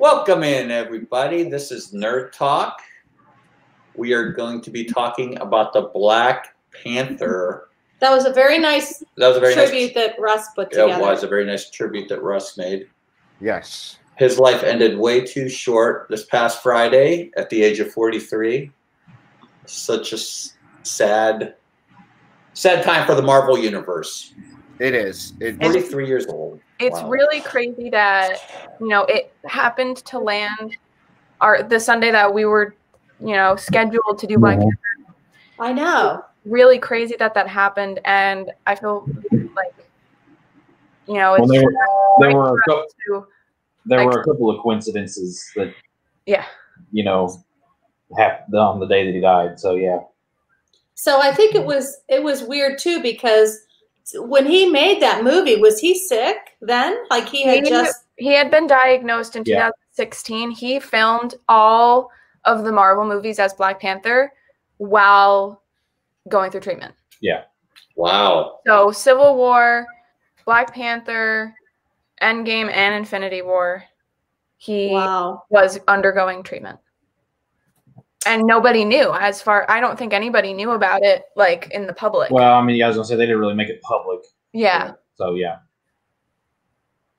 Welcome in, everybody. This is Nerd Talk. We are going to be talking about the Black Panther. That was a very nice tribute that Russ put together. It was a very nice tribute that Russ made. Yes. His life ended way too short this past Friday at the age of 43. Such a sad time for the Marvel Universe. It is. 43 years old. It's really crazy that, it happened to land the Sunday that we were, scheduled to do Black Panther. I know. Really crazy that happened, and I feel like, it's there were a couple of coincidences that, happened on the day that he died. So yeah. So I think it was weird too, because when he made that movie, was he sick then? Like he had been diagnosed in 2016. He filmed all of the Marvel movies as Black Panther while going through treatment. Yeah. Wow. So Civil War, Black Panther, Endgame, and Infinity War, he was undergoing treatment. And nobody knew. I don't think anybody knew about it, like, in the public. Well, I mean, I was going to say they didn't really make it public. Yeah. So, yeah.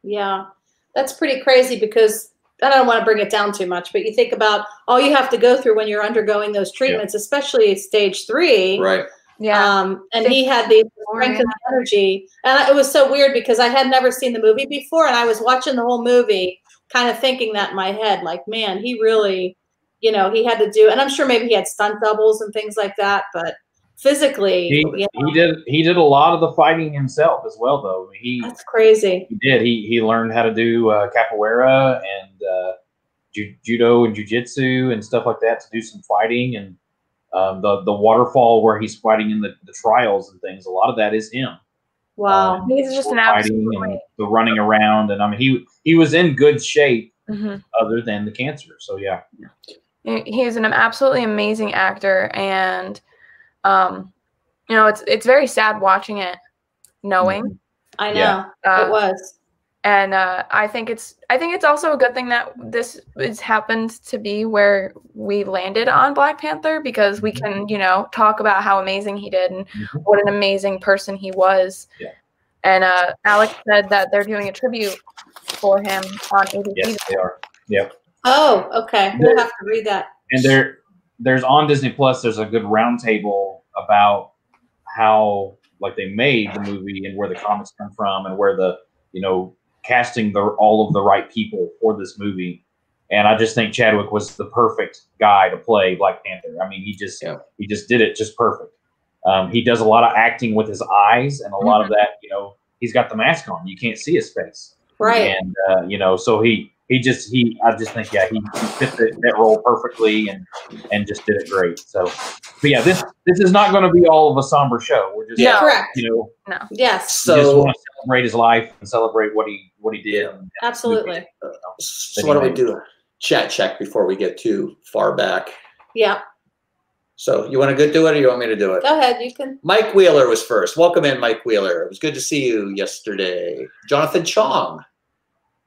Yeah. That's pretty crazy because I don't want to bring it down too much, but you think about all you have to go through when you're undergoing those treatments, especially stage 3. Right. Yeah. And he had the strength and the energy. And it was so weird because I had never seen the movie before, and I was watching the whole movie kind of thinking that in my head, like, man, he really... he had to do, and I'm sure maybe he had stunt doubles and things like that, but physically, he did a lot of the fighting himself as well, though. That's crazy. He did. He learned how to do capoeira and judo and jiu-jitsu and stuff like that to do some fighting, and the waterfall where he's fighting in the trials and things. A lot of that is him. Wow, he's just an fighting and the running around, and I mean he was in good shape other than the cancer. So yeah. He's an absolutely amazing actor, and it's very sad watching it, knowing. I know it was, and I think it's also a good thing that this has happened to be where we landed on Black Panther, because we can talk about how amazing he did and what an amazing person he was. Yeah. And Alex said that they're doing a tribute for him on ABC. Yes, they are. Yep. Oh, okay. We'll have to read that. And there's on Disney Plus. There's a good roundtable about how they made the movie and where the comics come from and where the casting all of the right people for this movie. And I just think Chadwick was the perfect guy to play Black Panther. I mean, he just did it just perfect. He does a lot of acting with his eyes, and a lot of that, he's got the mask on. You can't see his face. Right. And so I just think he fit that role perfectly and just did it great. So, but yeah, this is not going to be all of a somber show. We're just correct. No. Yes. So just want to celebrate his life and celebrate what he did. Absolutely. So what do we do? Chat check before we get too far back. Yeah. So you want to do it, or you want me to do it? Go ahead. You can. Mike Wheeler was first. Welcome in, Mike Wheeler. It was good to see you yesterday. Jonathan Chong,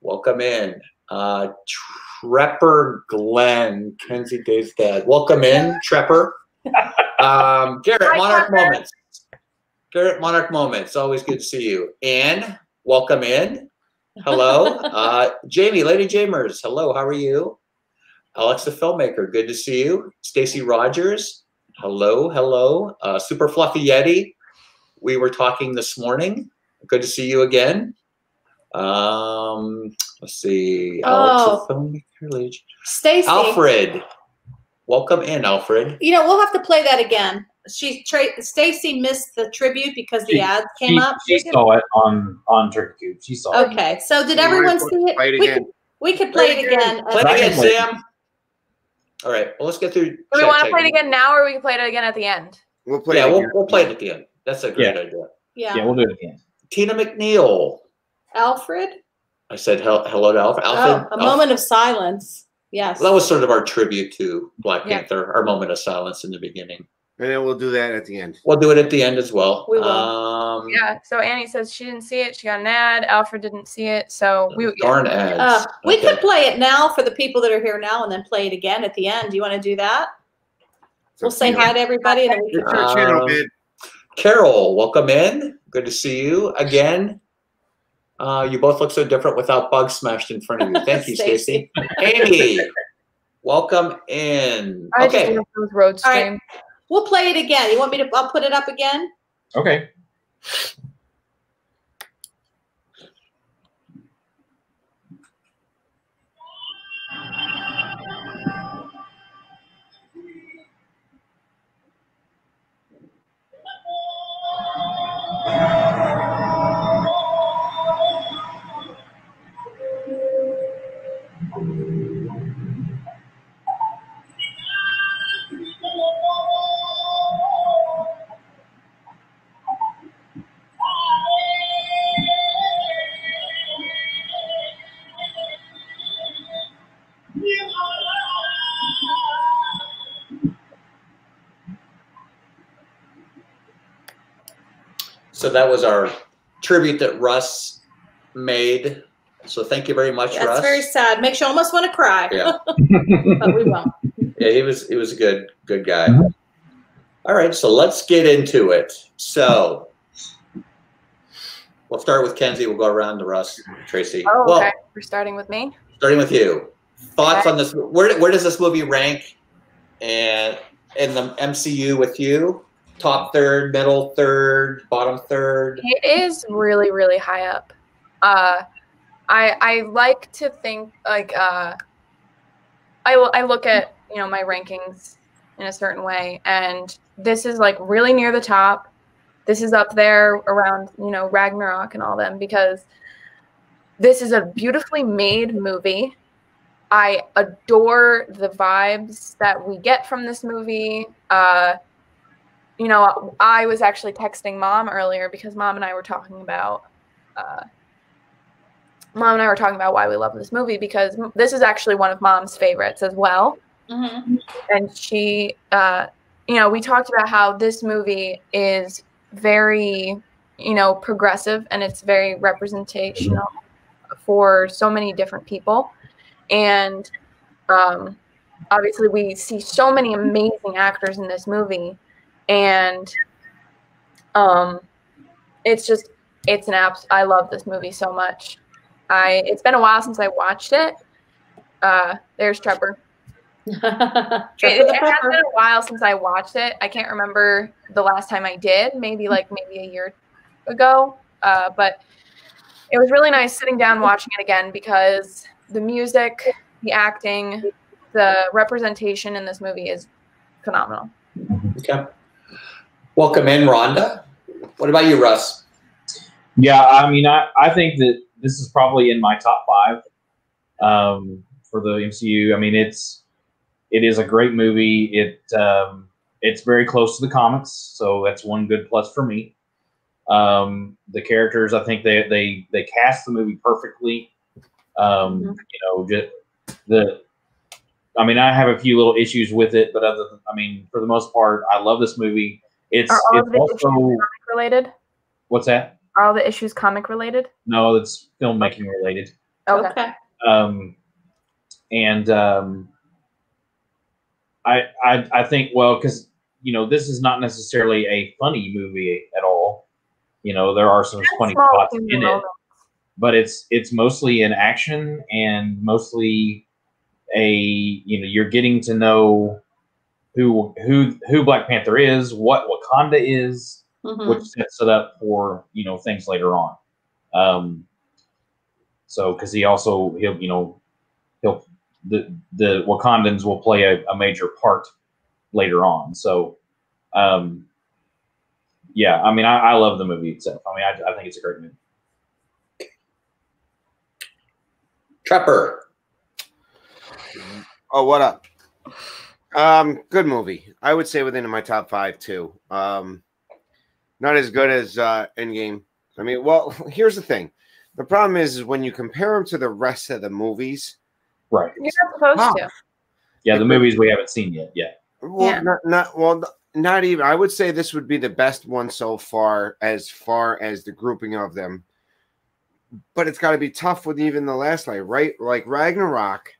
welcome in. Trepper Glenn, Kenzie Dave's dad. Welcome in, Trepper. Garrett, Monarch Moments. Garrett, Monarch Moments. Always good to see you. Anne, welcome in. Hello. Jamie, Lady Jamers. Hello, how are you? Alex the Filmmaker, good to see you. Stacy Rogers. Hello. Super Fluffy Yeti. We were talking this morning. Good to see you again. Let's see. Alex the Filmmaker. Stacy. Alfred. Welcome in, Alfred. We'll have to play that again. Stacy missed the tribute because the ads came up. She saw it on TurkeyCube. She saw it. Okay. So did everyone see it? Play it again. We could play it again. Play it again, Sam. All right. Well, let's get through. Do we want to play it again now, or we can play it again at the end? We'll play it again. We'll play it at the end. That's a great idea. Yeah, we'll do it again. Tina McNeil. Alfred? I said hello to Alfred. A moment of silence. Yes. Well, that was sort of our tribute to Black Panther, our moment of silence in the beginning. And then we'll do that at the end. We'll do it at the end as well. We will. Yeah. So Annie says she didn't see it. She got an ad. Alfred didn't see it. So darn ads. We could play it now for the people that are here now, and then play it again at the end. Do you want to do that? We'll say hi to everybody. And then we Carol, welcome in. Good to see you again. You both look so different without bugs smashed in front of you. Thank you, Stacy. Amy, welcome in. Okay. Road stream. All right. We'll play it again. You want me to? I'll put it up again. Okay. So that was our tribute that Russ made. So thank you very much, Russ. That's very sad. Makes you almost want to cry. Yeah. But we won't. Yeah, he was a good guy. All right, so let's get into it. So we'll start with Kenzie. We'll go around to Russ, Tracy. Oh, well, okay. We're starting with me. Starting with you. Thoughts Okay. on this? Where does this movie rank and in the MCU with you? Top third, middle third, bottom third? It is really, really high up. I like to think like I look at my rankings in a certain way, and this is like really near the top. This is up there around Ragnarok and all them, because this is a beautifully made movie. I adore the vibes that we get from this movie. I was actually texting Mom earlier because Mom and I were talking about why we love this movie, because this is actually one of Mom's favorites as well. Mm-hmm. And she, we talked about how this movie is very, progressive, and it's very representational for so many different people. And obviously we see so many amazing actors in this movie. And I love this movie so much. It's been a while since I watched it. There's Trevor. It has been a while since I watched it. I can't remember the last time I did, maybe a year ago. But it was really nice sitting down watching it again, because the music, the acting, the representation in this movie is phenomenal. Okay. Welcome in, Rhonda. What about you, Russ? Yeah, I mean, I think that this is probably in my top 5 for the MCU. I mean, it is a great movie. It's very close to the comics, so that's one good plus for me. The characters, I think they cast the movie perfectly. I have a few little issues with it, but for the most part, I love this movie. It's also comic related. What's that? Are all the issues comic related? No, it's filmmaking related. Okay. I think, well, because this is not necessarily a funny movie at all. There are some funny spots in it, but it's mostly an action, and mostly you're getting to know who Black Panther is, what Wakanda is, which sets it up for things later on. So because the Wakandans will play a major part later on. So yeah, I love the movie itself. I think it's a great movie. Trapper. Oh, what up? Good movie. I would say within my top 5 too. Not as good as Endgame. Well, here's the thing. The problem is when you compare them to the rest of the movies. Right. You're not supposed to. Yeah, the movies we haven't seen yet. Yeah. Well, Yeah. not even. I would say this would be the best one so far as the grouping of them. But it's got to be tough with even the last night, right? Like Ragnarok,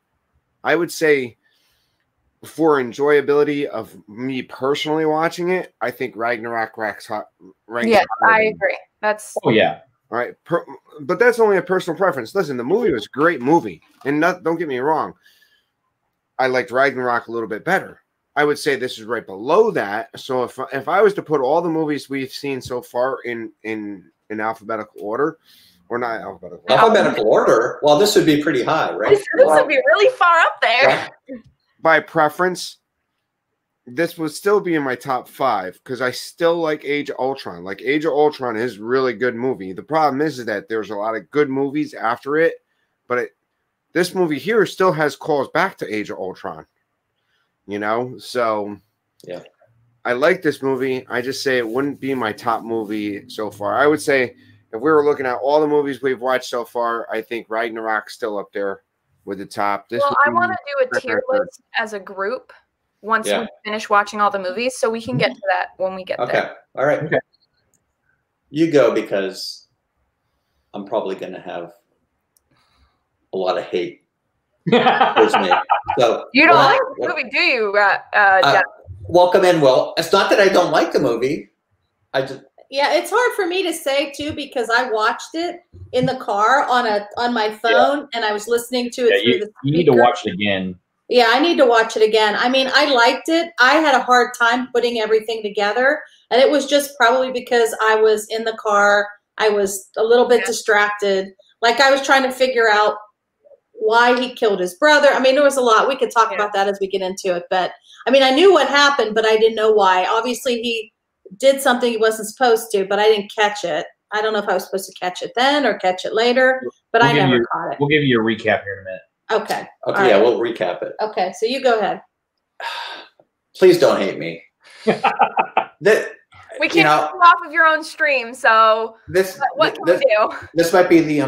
I would say for enjoyability of me personally watching it, I think Ragnarok ranks Yeah, I agree. That's yeah. All right, but that's only a personal preference. Listen, the movie was a great movie, and don't get me wrong, I liked Ragnarok a little bit better. I would say this is right below that. So if I was to put all the movies we've seen so far in alphabetical order, or not alphabetical order, well, this would be pretty high, right? This would be really far up there. Yeah. By preference, this would still be in my top 5 because I still like Age of Ultron. Like Age of Ultron is a really good movie. The problem is that there's a lot of good movies after it, but this movie here still has calls back to Age of Ultron. You know, so yeah, I like this movie. I just say it wouldn't be my top movie so far. I would say if we were looking at all the movies we've watched so far, I think Ragnarok's still up there with the top. Well, I want to do a tier list as a group once we finish watching all the movies, so we can get to that when we get there. Okay. All right. Okay. You go, because I'm probably going to have a lot of hate towards me. So you don't like the movie, do you, Jeff? Welcome in, Will. It's not that I don't like the movie. Yeah, it's hard for me to say too because I watched it in the car on my phone and I was listening to it through the speaker. You need to watch it again. Yeah, I need to watch it again. I mean, I liked it. I had a hard time putting everything together, and it was just probably because I was in the car. I was a little bit distracted. Like I was trying to figure out why he killed his brother. I mean, there was a lot. We could talk about that as we get into it. But I mean, I knew what happened, but I didn't know why. Obviously, he did something he wasn't supposed to, but I didn't catch it. I don't know if I was supposed to catch it then or catch it later, but I never caught it. We'll give you a recap here in a minute. Okay. Okay. Yeah, we'll recap it. Okay, so you go ahead. Please don't hate me. We can't get you off of your own stream, so what can we do? This might be the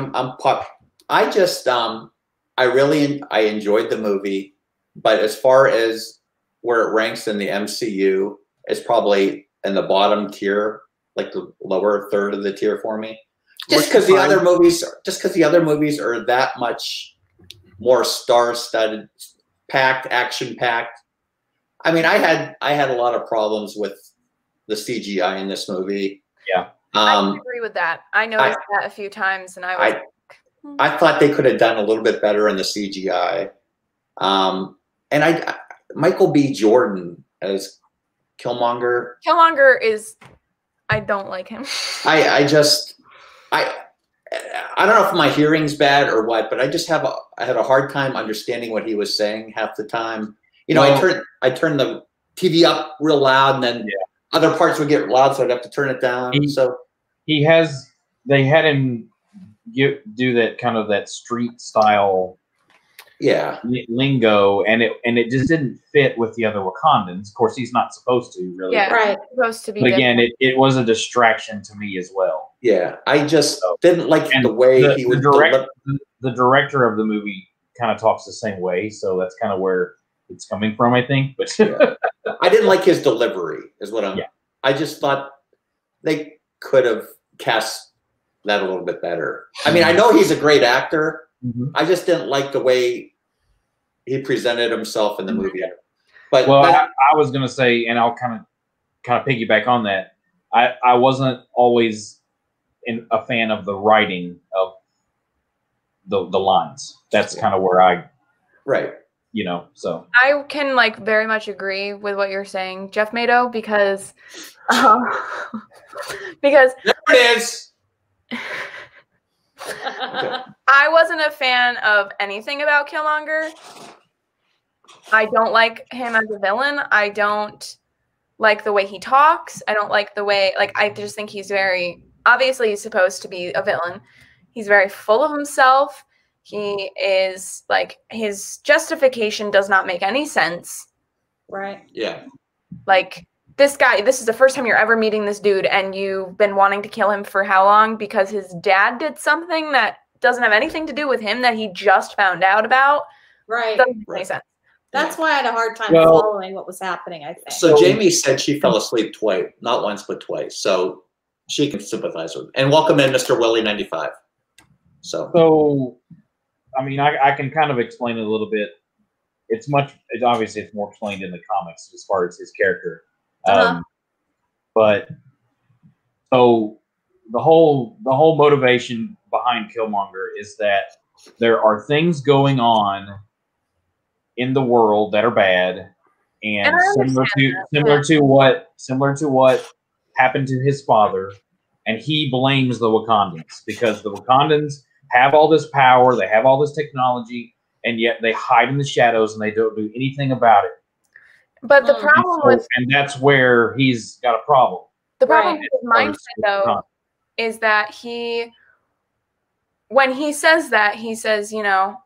I just I enjoyed the movie, but as far as where it ranks in the MCU, it's probably in the bottom tier, like the lower third of the tier for me. Just because the other movies are that much more star-studded, action-packed. I mean, I had a lot of problems with the CGI in this movie. Yeah, I agree with that. I noticed that a few times, and I thought they could have done a little bit better in the CGI. And Michael B. Jordan as Killmonger. Killmonger is, I don't like him. I don't know if my hearing's bad or what, but I had a hard time understanding what he was saying half the time. You know, I turned the TV up real loud, and then other parts would get loud, so I'd have to turn it down. They had him do that kind of that street style lingo, and it just didn't fit with the other Wakandans. Of course, he's not supposed to really. Yeah, right. Supposed to be. But again, it was a distraction to me as well. Yeah, I just didn't like the way he was. The director of the movie kind of talks the same way, so that's kind of where it's coming from, I think. But I didn't like his delivery. Is what I'm. Yeah. I just thought they could have cast that a little bit better. I mean, I know he's a great actor. Mm-hmm. I just didn't like the way he presented himself in the movie. But I was going to say, and I'll kind of piggyback on that. I wasn't always a fan of the writing of the lines. That's kind of where so I can very much agree with what you're saying, Jeff Mado, because there it is. I wasn't a fan of anything about Killmonger. I don't like him as a villain. I don't like the way he talks. I don't like the way, I just think he's obviously he's supposed to be a villain. He's very full of himself. He is his justification does not make any sense. Right. Yeah. This guy, this is the first time you're ever meeting this dude, and you've been wanting to kill him for how long? Because his dad did something that doesn't have anything to do with him that he just found out about. Right. Doesn't make any sense. That's why I had a hard time Well, following what was happening, I think. So Jamie said she fell asleep twice, not once, but twice. So she can sympathize with. And welcome in, Mr. Willie 95. So, I mean, I can kind of explain it a little bit. Obviously it's more explained in the comics as far as his character. But so the whole motivation behind Killmonger is that there are things going on in the world that are bad, and similar to what happened to his father, and he blames the Wakandans because the Wakandans have all this power, they have all this technology, and yet they hide in the shadows and they don't do anything about it. But the problem and that's where he's got a problem. The problem with his mindset, though, is that when he says that, he says, you know,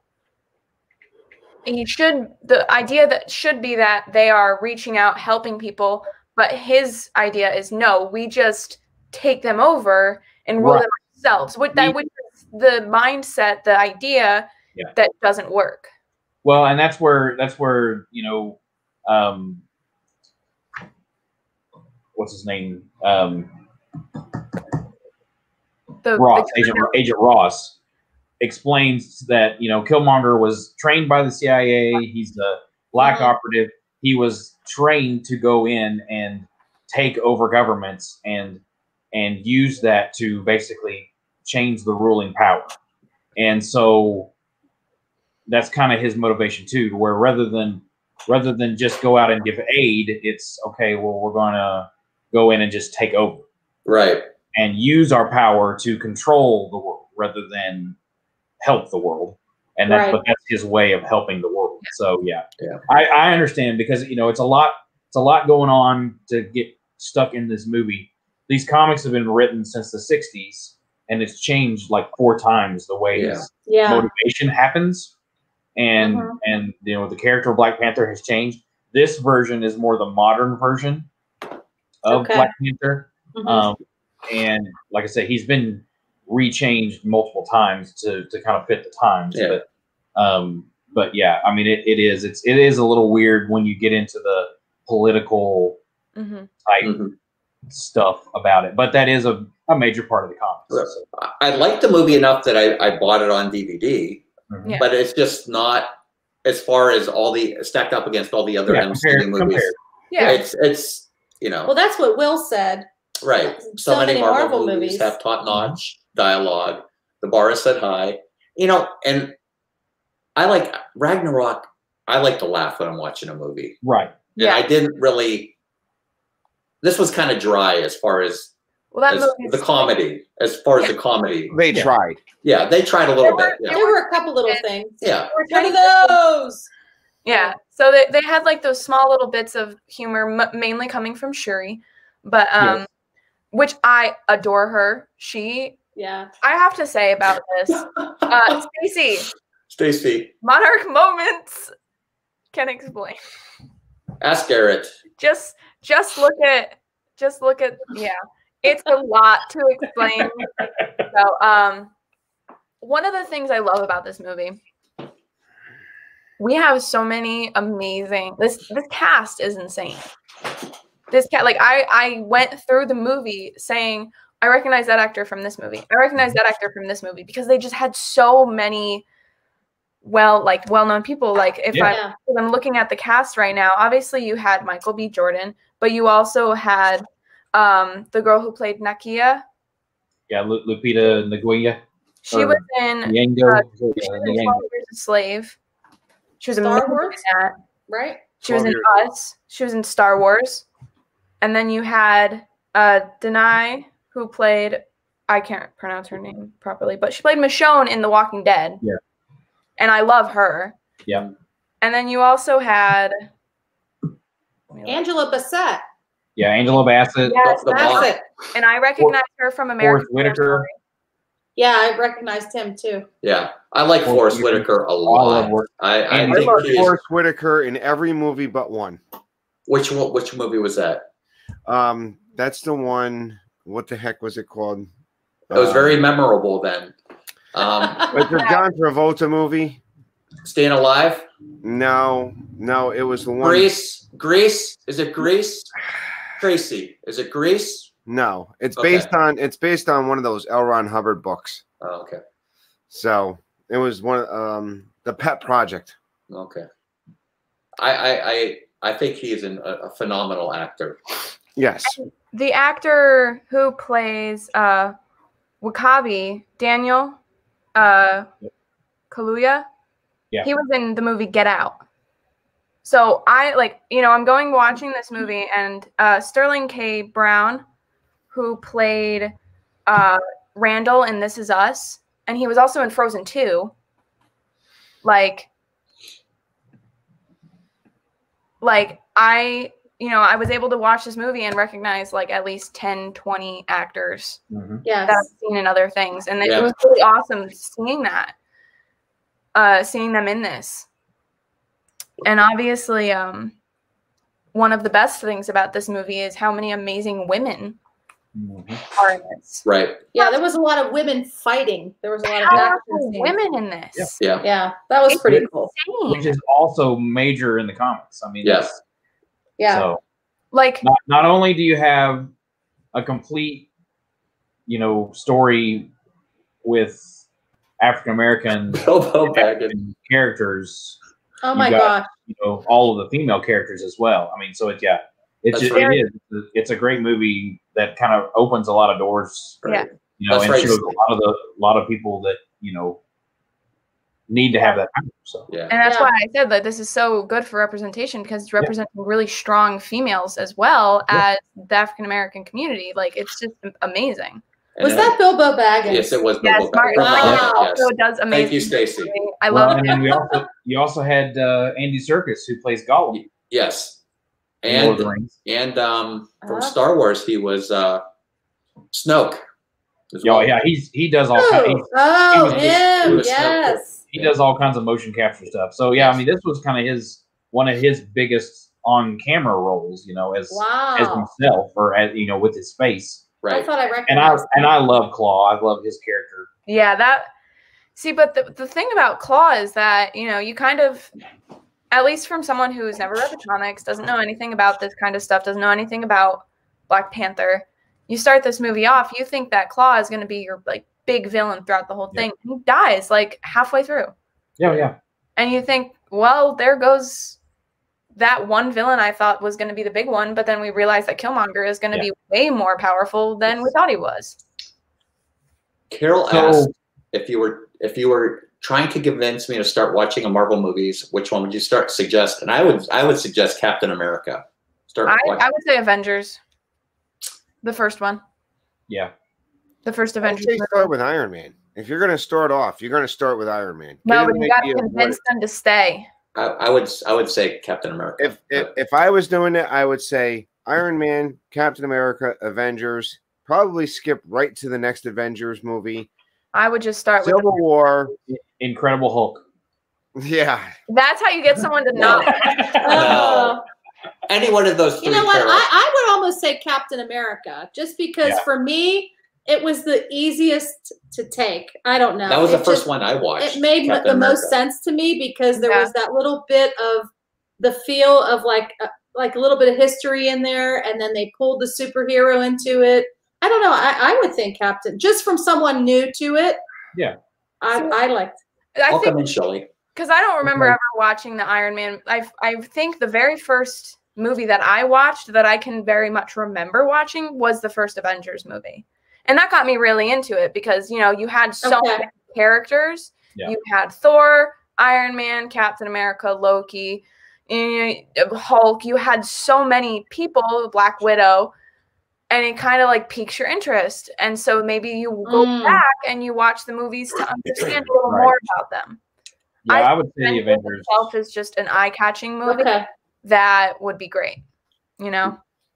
the idea that should be that they are reaching out, helping people, but his idea is no, we just take them over and rule them ourselves. Which is the mindset, the idea that doesn't work. Well, and that's where you know, what's his name? Ross, Agent Ross explains that, you know, Killmonger was trained by the CIA. He's the black operative. He was trained to go in and take over governments and use that to basically change the ruling power. And so that's kind of his motivation too, to where rather than just go out and give aid, it's okay, well, we're gonna go in and just take over. Right. And use our power to control the world rather than help the world. And but that's his way of helping the world. So yeah. I understand, because, you know, it's a lot going on to get stuck in this movie. These comics have been written since the 60s, and it's changed like 4 times the way his motivation happens. And you know, the character of Black Panther has changed. This version is more the modern version of Black Panther. And like I said, he's been rechanged multiple times to kind of fit the times. But yeah, I mean, it is a little weird when you get into the political type stuff about it. But that is a major part of the comics. I liked the movie enough that I bought it on DVD, but it's just not as far as all the stacked up against all the other MCU movies. It's you know. Well, that's what Will said. Right. So many Marvel movies have top-notch dialogue. The bar is set high. You know, and I like Ragnarok. I like to laugh when I'm watching a movie. Right. And I didn't really. This was kind of dry as far as the comedy. As far as the comedy, they tried. Yeah, they tried a little bit. There were a couple little things. Yeah. What are those? Yeah. So they had like those small little bits of humor, mainly coming from Shuri, but which I adore her. I have to say about this, Stacy. Monarch moments can explain. Ask Garrett. Just look at it's a lot to explain. So one of the things I love about this movie, we have so many amazing, this cast is insane. This cat, like I went through the movie saying, I recognize that actor from this movie. I recognize that actor from this movie, because they just had so many well-known people. Like if I'm looking at the cast right now, obviously you had Michael B. Jordan, but you also had the girl who played Nakia. Yeah, Lupita Nyong'o. She was in 12 Years a Slave. She was Star Wars, right? She was in Us. She was in Star Wars. And then you had Denai, who played, I can't pronounce her name properly, but she played Michonne in The Walking Dead. Yeah. And I love her. Yeah. And then you also had Angela Bassett. Yeah, Angela Bassett. Yes, Bassett. And I recognize her from American Forrest Whitaker. Yeah, I recognized him too. Yeah, I like Forrest Whitaker a lot. I think Forrest Whitaker in every movie but one. Which movie was that? That's the one. What the heck was it called? It was very memorable then. Like the John Travolta movie. Staying Alive? No, it was the one. Grease? Is it Grease? Tracy, is it Grease? No, it's Okay. based on one of those L. Ron Hubbard books. Oh, okay. So it was one the Pet Project. Okay. I think he is a phenomenal actor. Yes. The actor who plays Wakabi, Daniel Kaluuya, Yeah. he was in the movie Get Out. So I'm watching this movie, and Sterling K. Brown, who played Randall in This Is Us, and he was also in Frozen 2. I was able to watch this movie and recognize at least 10, 20 actors Yes. that I've seen in other things. And Yeah. it was really awesome seeing that, seeing them in this. And obviously, one of the best things about this movie is how many amazing women are in this. Right. Yeah, there was a lot of women fighting. There was a lot of Powerful action scenes. women in this. Yeah. Yeah, that was pretty cool. Which Insane. is also major in the comics. I mean, Yes. Yeah. So Like, not only do you have a complete, story with African American Bilbo Baggins. characters, Oh my you got, gosh. all of the female characters as well. I mean, so it's That's just, right. it is. It's a great movie that kind of opens a lot of doors. yeah. That's And right. shows a lot of people that need to have that power. So Yeah. And that's Yeah. why I said that this is so good for representation, because it's representing really strong females as well as the African American community. Like, it's just amazing. And Was then- that Bilbo Baggins? Yes, it was Yes, Bilbo Martin Baggins. Wow. Yes. also does amazing. Thank you, Stacey. I love and then you also had Andy Serkis, who plays Gollum Yes. in Lord of And the Rings. from Star Wars, he was Snoke. as Oh well. yeah, he does all kinds. Oh, he him. was Yes. He does all kinds of motion capture stuff. So yeah, Yes. I mean, this was kind of one of his biggest on camera roles, as Wow. himself, or as with his face. I Right. thought I And recognized I love Claw. I love his character. Yeah, but the thing about Claw is that, you kind of, at least from someone who's never read the comics, doesn't know anything about this kind of stuff, doesn't know anything about Black Panther, you start this movie off, you think that Claw is going to be your big villain throughout the whole thing. And he dies halfway through. Yeah. And you think, well, there goes that one villain I thought was going to be the big one, but then we realized that Killmonger is going to be way more powerful than we thought he was. Carol asked if you were trying to convince me to start watching a Marvel movies, which one would you suggest? And I would suggest Captain America. I would say Avengers. The first one. Yeah. The first I'd Avengers. say start with Iron Man. If you're going to start off, you're going to start with Iron Man. No, but you got to convince them to stay. I would say Captain America. If I was doing it, I would say Iron Man, Captain America, Avengers. Probably skip right to the next Avengers movie. I would just start with Civil War. Incredible Hulk. Yeah. That's how you get someone to not. No. Any one of those three. You know what? Carol. I would almost say Captain America, just because for me, it was the easiest to take. I don't know. That was the It first just- one I watched. It made Captain the most America. sense to me because there was that little bit of the feel of like a little bit of history in there, and then they pulled the superhero into it. I don't know. I would think Captain, just from someone new to it. Yeah. I liked. I Welcome think in, Shelley. because I don't remember ever watching the Iron Man. I think the very first movie that I watched that I can very much remember watching was the first Avengers movie. And that got me really into it because, you had so many characters. Yeah. You had Thor, Iron Man, Captain America, Loki, Hulk. You had so many people, Black Widow, and it kind of piques your interest. And so maybe you go back and you watch the movies to understand a little more about them. Yeah, I would say the Avengers itself is just an eye-catching movie that would be great.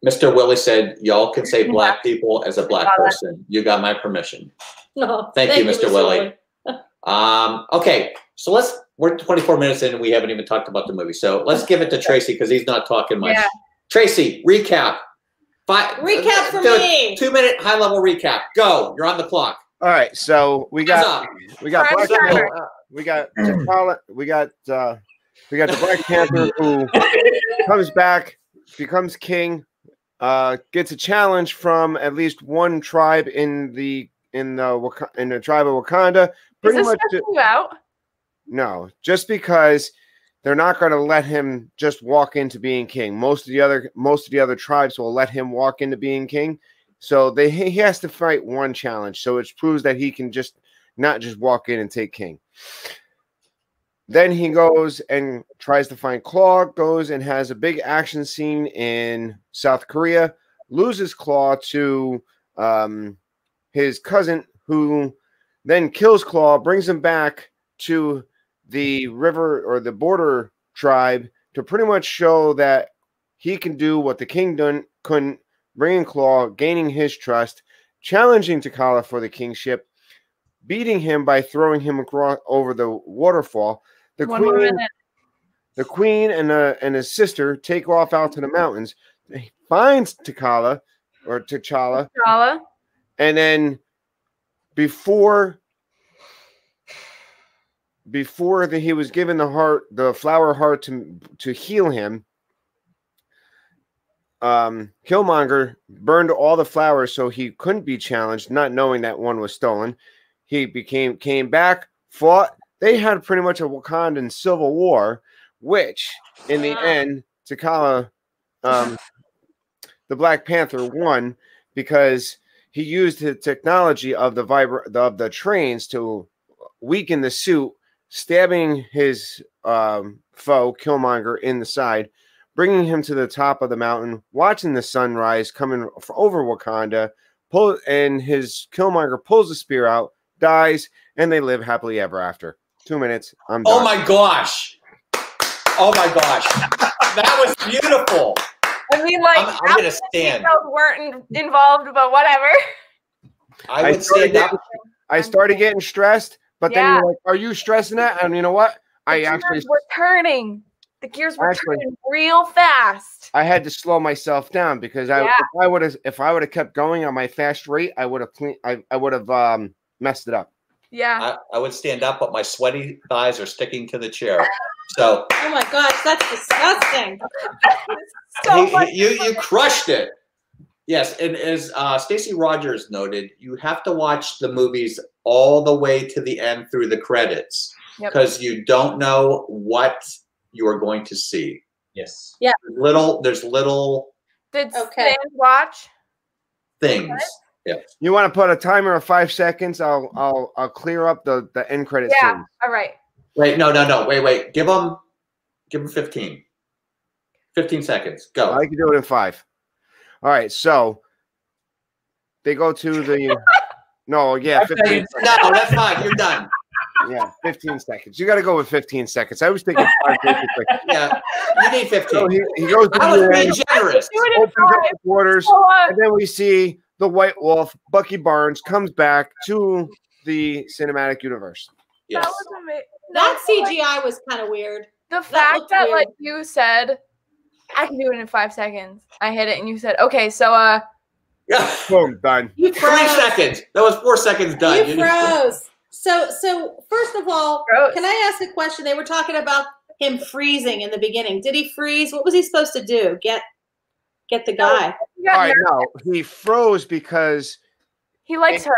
Mr. Willie said, y'all can say black people as a black person. You got my permission. No, Thank you, Mr. Willie. Okay, so we're 24 minutes in and we haven't even talked about the movie. So let's give it to Tracy because he's not talking much. Yeah. Tracy, recap. Recap for me. 2-minute high-level recap. Go. You're on the clock. All right, so we got Black Panther, we got T'Challa, we got the Black Panther who comes back, becomes king, gets a challenge from at least one tribe in the tribe of Wakanda. Pretty much you out? No, just because they're not going to let him just walk into being king. Most of the other tribes will let him walk into being king. So he has to fight one challenge. So it proves that he can not just walk in and take king. Then he goes and tries to find Claw, goes and has a big action scene in South Korea, loses Claw to his cousin, who then kills Claw, brings him back to the river or the border tribe to pretty much show that he can do what the king couldn't, bringing Claw, gaining his trust, challenging T'Challa for the kingship, beating him by throwing him over the waterfall. The queen and his sister take off out to the mountains. He finds T'Challa, and then before he was given the flower heart to heal him, Killmonger burned all the flowers so he couldn't be challenged, not knowing that one was stolen. He came back, fought. They had pretty much a Wakandan civil war, which in the end, T'Challa, the Black Panther, won because he used the technology of the trains to weaken the suit, stabbing his foe Killmonger in the side, bringing him to the top of the mountain, watching the sunrise coming over Wakanda, and his Killmonger pulls the spear out, dies, and they live happily ever after. 2 minutes. I'm done. Oh my gosh! Oh my gosh! That was beautiful. I mean, like, I'm gonna stand. Weren't involved, but whatever. I would stand up. I started getting stressed, but then you're like, "Are you stressing that?" And you know what? The gears were turning turning real fast. I had to slow myself down because if I would have kept going on my fast rate, I would have messed it up. Yeah, I would stand up, but my sweaty thighs are sticking to the chair. So. Oh my gosh, that's disgusting. You crushed it. Yes, and as Stacey Rogers noted, you have to watch the movies all the way to the end through the credits because you don't know what you are going to see. Yes. Yeah. There's little. Did Stan watch things? Yeah. You want to put a timer of 5 seconds? I'll clear up the end credits. Yeah. Scene. All right. Wait, no. Wait. Give them 15. 15 seconds. Go. I can do it in 5. All right. So they go to the. No, yeah. 15 no, that's fine. You're done. Yeah, 15 seconds. You got to go with 15 seconds. I was thinking 5 seconds. Yeah, you need 15. So he goes to I was being generous. Opens up the quarters, and then we see the White Wolf, Bucky Barnes, comes back to the cinematic universe. Yes. That was amazing. That CGI was kind of weird. The fact that like you said, I can do it in 5 seconds. I hit it, and you said, "Okay, so yeah, boom, done." 3 seconds. That was 4 seconds done. You froze. So first of all, can I ask a question? They were talking about him freezing in the beginning. Did he freeze? What was he supposed to do? Get the guy. All right, no, he froze because he likes her.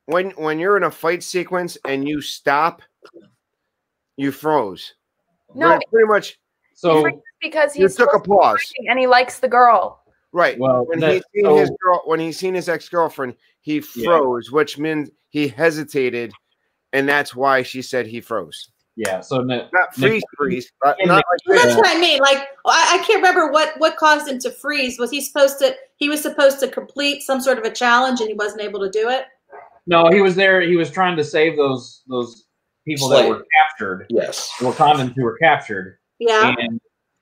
When you're in a fight sequence and you stop, you froze. No, pretty much. So because he took a pause and he likes the girl. Right. Well, when he's seen his ex-girlfriend, he froze, which means he hesitated, and that's why she said he froze. Yeah. So not freeze. Not like that's what I mean. Like I can't remember what caused him to freeze. Was he supposed to? He was supposed to complete some sort of a challenge, and he wasn't able to do it. No, he was there. He was trying to save those people that were captured. Yes. Wakandans who were captured. Yeah.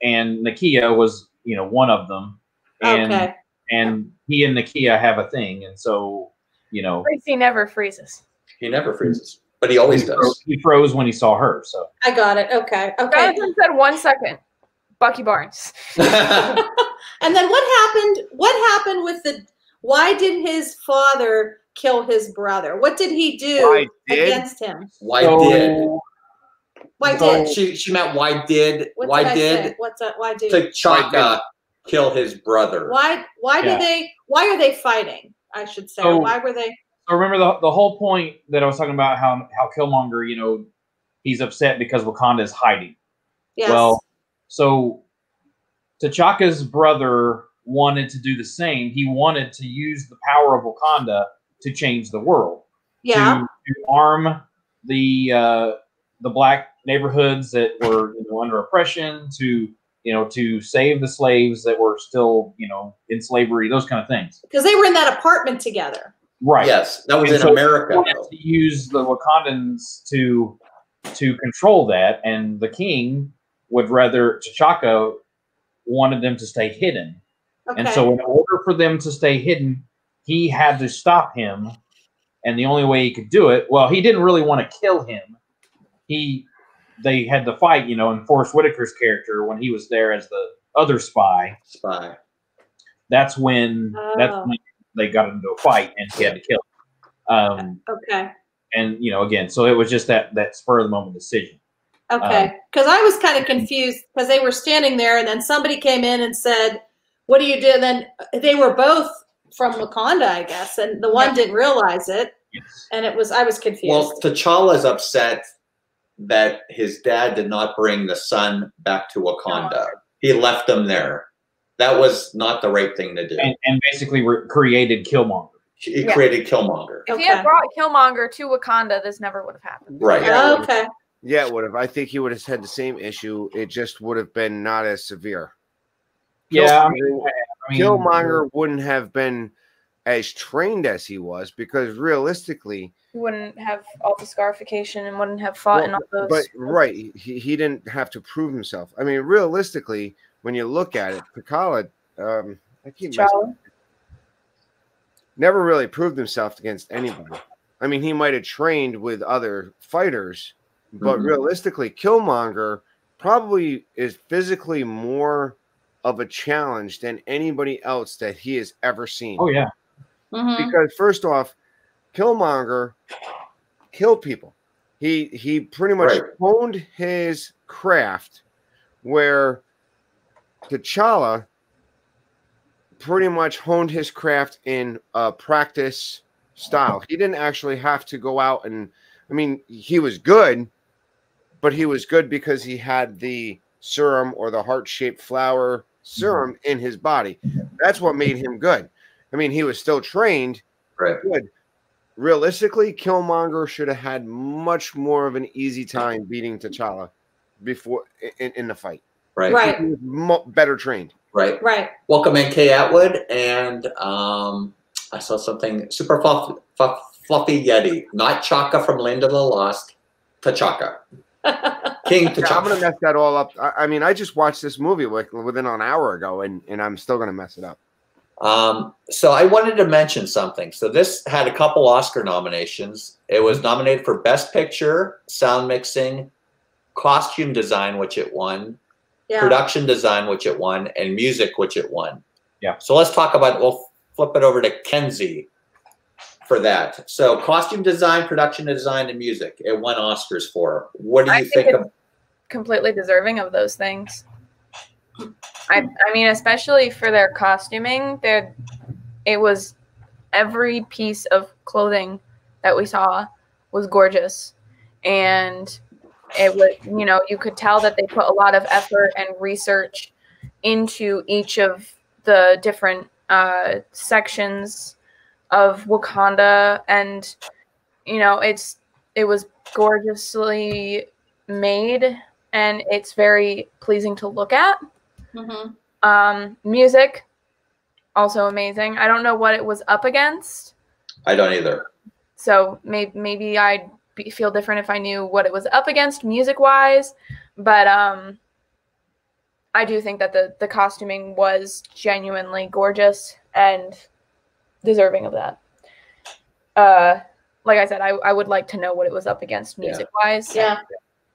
And Nakia was, one of them. And he and Nakia have a thing, and so He never freezes. He never freezes, but he always does. He froze when he saw her. So I got it. Okay. Jonathan said 1 second. Bucky Barnes. And then what happened? What happened with the? Why did his father kill his brother? What did he do against him? Why did? Why did? She meant why did? Why did? What's that? Why did? T'Chaka kill his brother? Why did they? Why are they fighting? I should say. So, why were they? So remember the whole point that I was talking about how Killmonger, you know, he's upset because Wakanda is hiding. Yes. Well, so T'Chaka's brother wanted to do the same. He wanted to use the power of Wakanda to change the world. Yeah. To arm the black neighborhoods that were under oppression, to save the slaves that were still in slavery, those kind of things. Because they were in that apartment together. Right. Yes, that was in America. He wanted to use the Wakandans to control that, and the king would rather T'Chaka wanted them to stay hidden. Okay. And so in order for them to stay hidden, he had to stop him. And the only way he could do it, well, he didn't really want to kill him. They had to fight, in Forrest Whitaker's character when he was there as the other spy. That's when they got into a fight and he had to kill him. Okay. And again, so it was just that spur of the moment decision. Okay, because I was kind of confused because they were standing there, and then somebody came in and said, "What do you do?" And then they were both from Wakanda, I guess, and the one didn't realize it, and I was confused. Well, T'Challa's upset that his dad did not bring the son back to Wakanda. He left them there. That was not the right thing to do. And basically created Killmonger. He created Killmonger. If he had brought Killmonger to Wakanda, this never would have happened. Right. Okay. Yeah, it would have. I think he would have had the same issue. It just would have been not as severe. Yeah, Killmonger wouldn't have been as trained as he was because realistically, he wouldn't have all the scarification and wouldn't have fought in all those. But he didn't have to prove himself. I mean, realistically, when you look at it, T'Challa, never really proved himself against anybody. I mean, he might have trained with other fighters, but realistically, Killmonger probably is physically more of a challenge than anybody else that he has ever seen. Oh, yeah. Because first off, Killmonger killed people. He pretty much honed his craft where T'Challa pretty much honed his craft in a practice style. He didn't actually have to go out and, I mean, he was good, but he was good because he had the serum or the heart-shaped flower serum in his body. That's what made him good. I mean, he was still trained, good. Realistically, Killmonger should have had much more of an easy time beating T'Challa before in the fight. Right. He was better trained. Right. Welcome in, Kay Atwood, and I saw something super fluffy Yeti, not Chaka from Land of the Lost, T'Chaka. King T'Chaka. I'm gonna mess that all up. I mean, I just watched this movie within an hour ago, and I'm still gonna mess it up. So I wanted to mention something. So this had a couple Oscar nominations. It was nominated for Best Picture, Sound Mixing, Costume Design, which it won, Production Design, which it won, and Music, which it won. Yeah. So let's talk about, we'll flip it over to Kenzie for that. So Costume Design, Production Design, and Music, it won Oscars for. What do you think of? Completely deserving of those things. I mean, especially for their costuming, it was every piece of clothing that we saw was gorgeous, and it was, you could tell that they put a lot of effort and research into each of the different sections of Wakanda, and it was gorgeously made, and it's very pleasing to look at. Music, also amazing. I don't know what it was up against. I don't either. So maybe I'd feel different if I knew what it was up against music-wise. But I do think that the costuming was genuinely gorgeous and deserving of that. Like I said, I would like to know what it was up against music-wise. Yeah.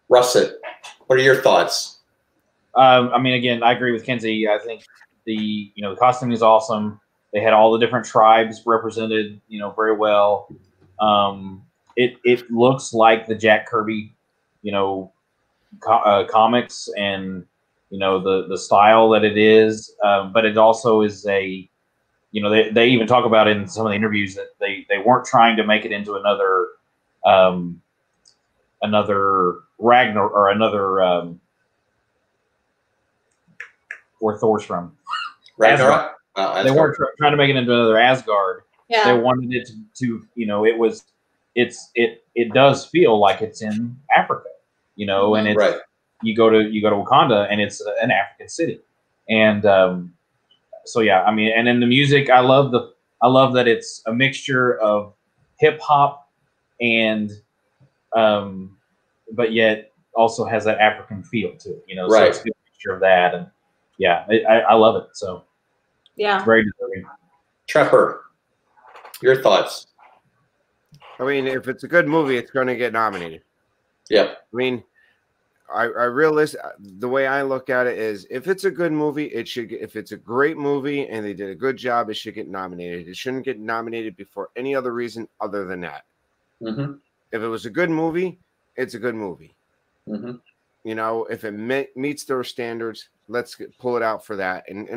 Russet, what are your thoughts? I mean, again, I agree with Kenzie. I think the costuming is awesome. They had all the different tribes represented, you know, very well. It looks like the Jack Kirby, you know, comics, and you know the style that it is, but it also is a, you know, they even talk about it in some of the interviews that they weren't trying to make it into another Ragnar or another where Thor's from. Ragnarok. They weren't trying to make it into another Asgard. Yeah. They wanted it to you know, it does feel like it's in Africa, you know, and it's Right. you go to Wakanda and it's an African city, and so yeah, I mean, and then the music, I love that it's a mixture of hip hop and but yet also has that African feel to it, you know. Right. So it's a mixture of that, and yeah, I love it. So Yeah. it's very deserving. Trevor, your thoughts? I mean, if it's a good movie, it's going to get nominated. Yep. I mean, I realize the way I look at it is, if it's a good movie, it should get, if it's a great movie and they did a good job, it should get nominated. It shouldn't get nominated before any other reason other than that. Mm-hmm. If it was a good movie, it's a good movie. Mm-hmm. You know, if it meets their standards, let's pull it out for that. And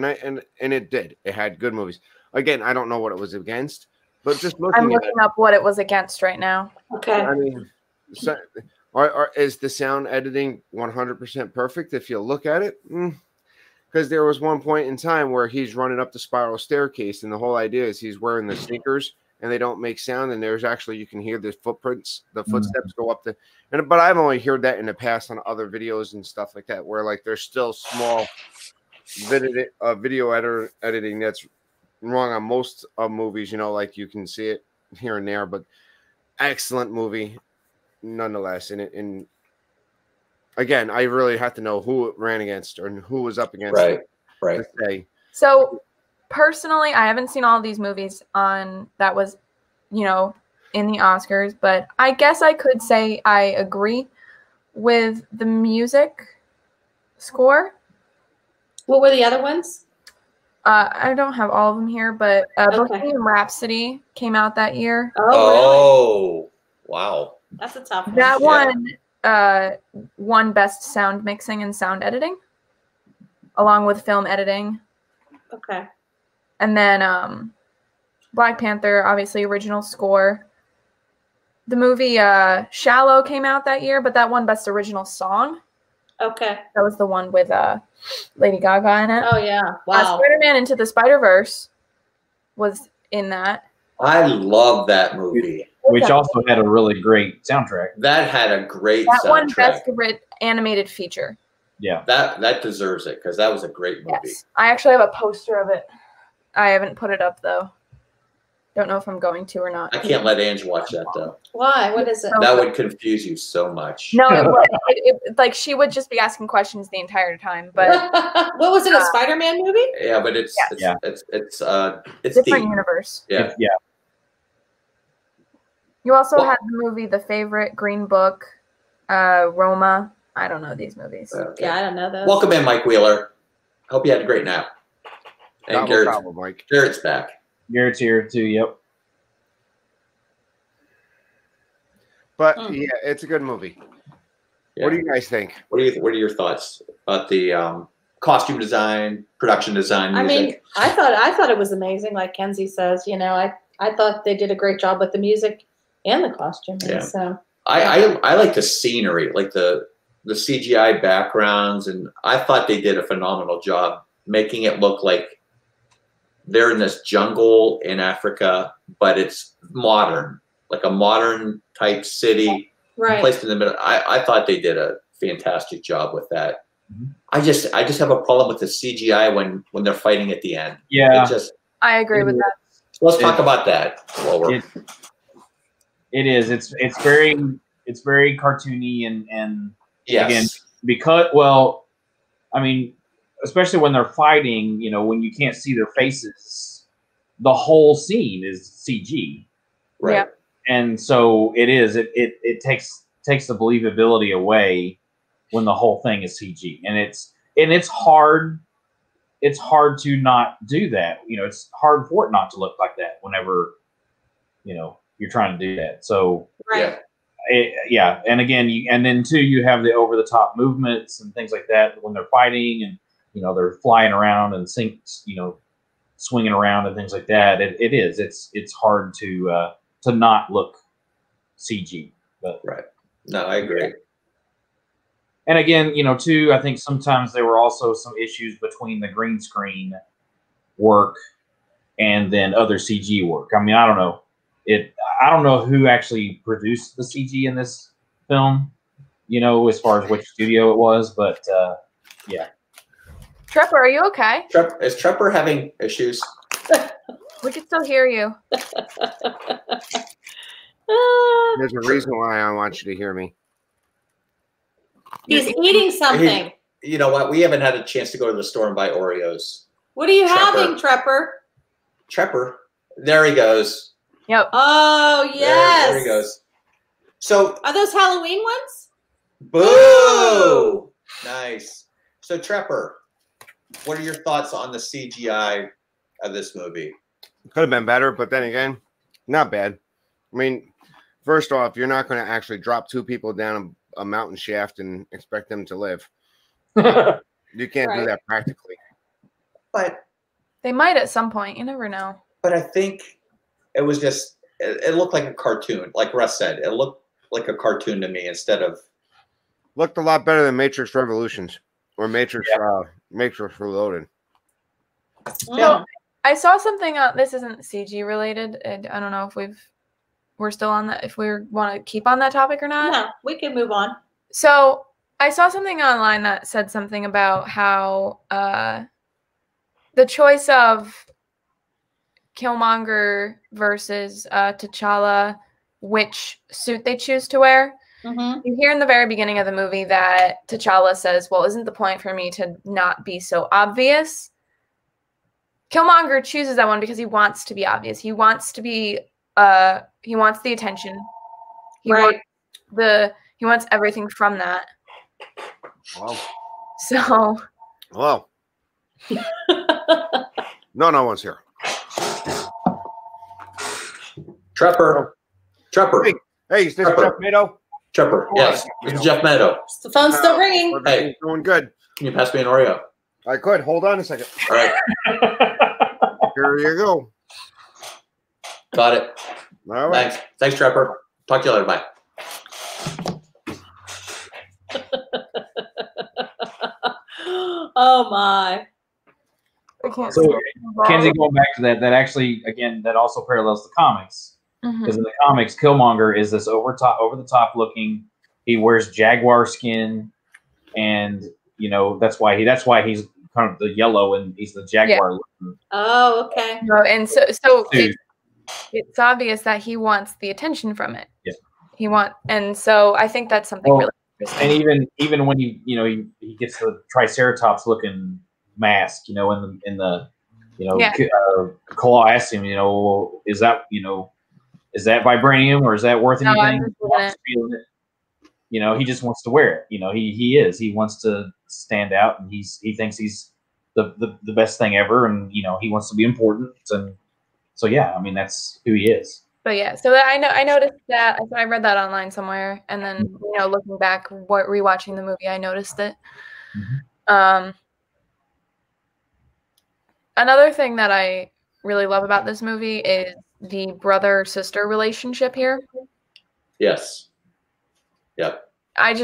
it did. It had good movies. Again, I don't know what it was against, but just I'm looking looking up what it was against right now. Okay. I mean, so, is the sound editing 100% perfect if you look at it? Because there was one point in time where he's running up the spiral staircase, and the whole idea is he's wearing the sneakers and they don't make sound, and there's actually, you can hear the footprints, the footsteps go up but I've only heard that in the past on other videos and stuff like that, where like there's still small video editing that's wrong on most movies, you know, like you can see it here and there, but excellent movie nonetheless. And again, I really have to know who it ran against or who was up against. Right. To say. So personally, I haven't seen all of these movies that was, you know, in the Oscars, but I guess I could say I agree with the music score. What were the other ones? I don't have all of them here, but Okay. Bohemian Rhapsody came out that year. Oh, Wow. really? That's a tough one. That one won Best Sound Mixing and Sound Editing, along with Film Editing. Okay. And then Black Panther, obviously original score. The movie Shallow came out that year, but that won Best Original Song. Okay. That was the one with Lady Gaga in it. Oh, yeah. Wow. Spider-Man Into the Spider-Verse was in that. I love that movie. Which also had a really great soundtrack. That had a great That soundtrack. won Best Animated Feature. Yeah. That deserves it, because that was a great movie. Yes. I actually have a poster of it. I haven't put it up, though. Don't know if I'm going to or not. I can't let Ange watch that, though. Why? What is it? That would confuse you so much. No, like she would just be asking questions the entire time. But what was it? A Spider-Man movie? Yeah, but it's different deep. universe. Yeah. Yeah. You also had the movie The Favorite, Green Book, Roma. I don't know these movies. Okay. Yeah, I don't know those. Welcome in, Mike Wheeler. Hope you had a great nap. And No problem, Mike. Garrett's back. Garrett's here too. Yep. But yeah, it's a good movie. Yeah. What do you guys think? What are your thoughts about the costume design, production design, music? I mean, I thought it was amazing. Like Kenzie says, you know, I thought they did a great job with the music and the costume. Yeah. So I like the scenery, like the CGI backgrounds, and I thought they did a phenomenal job making it look like they're in this jungle in Africa, but it's modern, like a modern type city placed in the middle. I thought they did a fantastic job with that. Mm-hmm. I just have a problem with the CGI when they're fighting at the end. Yeah, I agree with that. Let's talk about that. It is. It's very cartoony and yes. Again, because I mean, especially when they're fighting, you know, when you can't see their faces, the whole scene is CG, right? Yeah. And so it is. It takes the believability away when the whole thing is CG, and it's hard. it's hard to not do that. You know, it's hard for it not to look like that whenever, you know, you're trying to do that. So Right. yeah. And again, and then too, you have the over the top movements and things like that when they're fighting, and you know they're flying around and swinging around and things like that. It's hard to not look CG. But right. No, I agree. And again, you know, too, I think sometimes there were also some issues between the green screen work and then other CG work. I mean, I don't know. I don't know who actually produced the CG in this film, you know, as far as which studio it was, but yeah. Trepper, are you okay? Is Trepper having issues? We can still hear you. There's a reason why I want you to hear me. He's eating something. You know what? We haven't had a chance to go to the store and buy Oreos. What are you having, Trepper? Trepper. There he goes. Yep. Oh, yes. There he goes. So are those Halloween ones? Boo! Nice. So Trepper, what are your thoughts on the CGI of this movie? Could have been better, but then again, not bad. I mean, first off, you're not going to actually drop two people down a mountain shaft and expect them to live. You can't do that practically. But they might at some point. You never know. But I think it was just, it looked like a cartoon. Like Russ said, it looked like a cartoon to me instead of. Looked a lot better than Matrix Revolutions or Matrix Reloaded. So I saw something. This isn't CG related. I don't know if we're still on that. If we want to keep on that topic or not. No, we can move on. So I saw something online that said something about how the choice of Killmonger versus T'Challa, which suit they choose to wear. Mm-hmm. You hear in the very beginning of the movie that T'Challa says, well, isn't the point for me to not be so obvious? Killmonger chooses that one because he wants to be obvious. He wants to be, he wants the attention. He wants everything from that. Wow. So. Well. No one's here. Trepper. Hey, is this Jeff Meadow? Trepper, yes. This is Jeff Meadow. The phone's still ringing. Hey. Doing good. Can you pass me an Oreo? I could. Hold on a second. All right. Here you go. Got it. All right. Thanks, Trepper. Talk to you later. Bye. Oh, my. So, Kenzie, going back to that actually, again, that also parallels the comics. Because in the comics, Killmonger is this over the top looking. He wears jaguar skin, and you know that's why he's kind of the yellow, and he's the jaguar looking. Oh, okay. No, and so it's obvious that he wants the attention from it. Yeah. And so I think that's something really interesting. And even when he gets the Triceratops looking mask, you know, in the Claw asks him, you know, well, is that vibranium or is that worth anything? You know, he just wants to wear it. You know, he wants to stand out, and he thinks he's the best thing ever, and you know, he wants to be important, and so yeah, I mean that's who he is. But yeah, so I noticed that. I read that online somewhere, and then you know, looking back, rewatching the movie, I noticed it. Another thing that I really love about this movie is the brother-sister relationship here. Yes. Yep. I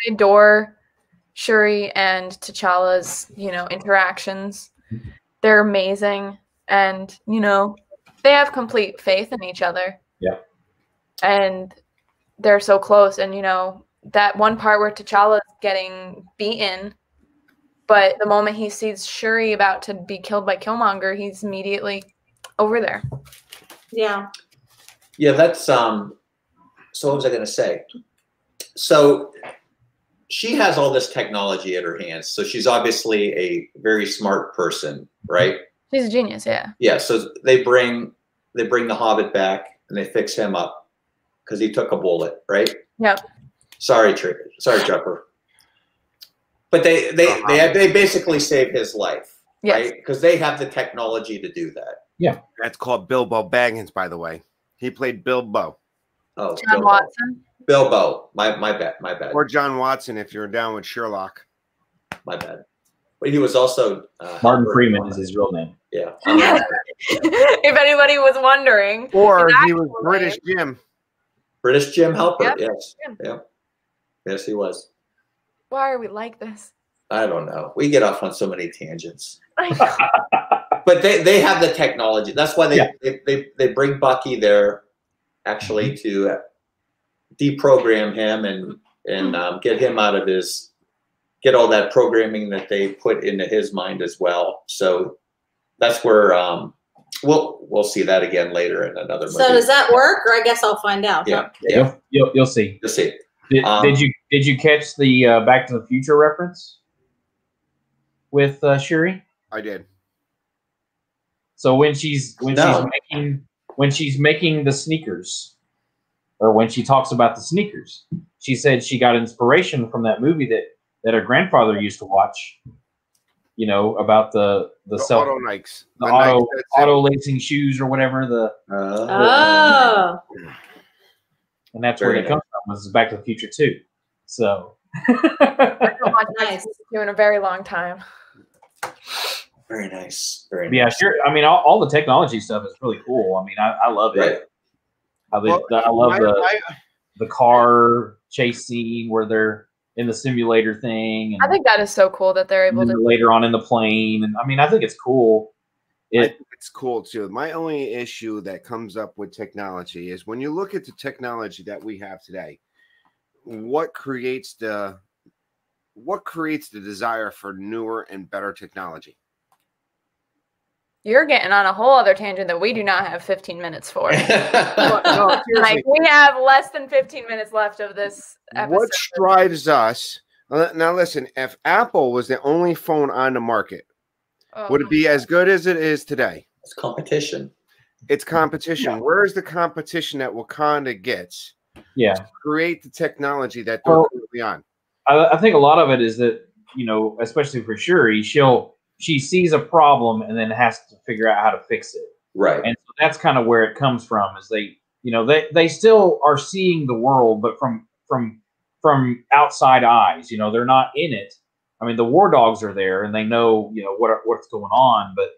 adore Shuri and T'Challa's, you know, interactions. They're amazing, and you know, they have complete faith in each other. Yeah. And they're so close, and you know, that one part where T'Challa's getting beaten, but the moment he sees Shuri about to be killed by Killmonger, he's immediately over there. Yeah. Yeah, that's so what was I going to say? So she has all this technology at her hands. So she's obviously a very smart person, right? She's a genius, yeah. Yeah, so they bring the Hobbit back and they fix him up because he took a bullet, right? Yep. Sorry, Trepper. But they basically saved his life. Yes. right? Because they have the technology to do that. Yeah. That's called Bilbo Baggins, by the way. He played Bilbo. Oh, John Bilbo. Watson. Bilbo. My bad. Or John Watson if you're down with Sherlock. My bad. But he was also Martin Halpert. Freeman is his real name. Yeah. If anybody was wondering. Or his he was actual British name- Jim. British Jim Halpert. Yep, Yes. Jim. Yep. Yes, he was. Why are we like this? I don't know. We get off on so many tangents. I know. But they have the technology. That's why they bring Bucky there actually to deprogram him and get him out of get all that programming that they put into his mind as well. So that's where we'll see that again later in another movie. So does that work, or I guess I'll find out? Yeah. Huh? Yeah. You'll see. You'll see. Did you catch the Back to the Future reference with Shuri? I did. So when she's making the sneakers, or when she talks about the sneakers, she said she got inspiration from that movie that her grandfather used to watch. You know, about the self, auto Nikes, the auto lacing shoes or whatever. Oh. And that's Very where it nice. comes from. Was Back to the Future too. So I haven't watched Nice. this in a very long time. Very nice. Very nice. yeah, sure. I mean, all the technology stuff is really cool. I mean, I love it. Right. I love the car chase scene where they're in the simulator thing. And I think that is so cool that they're able to. later on in the plane, and I mean, I think it's cool. I think it's cool too. My only issue that comes up with technology is when you look at the technology that we have today, what creates the desire for newer and better technology? You're getting on a whole other tangent that we do not have 15 minutes for. No, Like we have less than 15 minutes left of this episode. what drives us? Now, listen. If Apple was the only phone on the market, would it be as good as it is today? It's competition. It's competition. Yeah. Where is the competition that Wakanda gets? Yeah, To create the technology that they're currently on. I think a lot of it is that, you know, especially for Shuri, she sees a problem and then has to figure out how to fix it. Right. And so that's kind of where it comes from. Is they still are seeing the world, but from outside eyes. You know, they're not in it. I mean, the war dogs are there and they know, you know, what's going on. But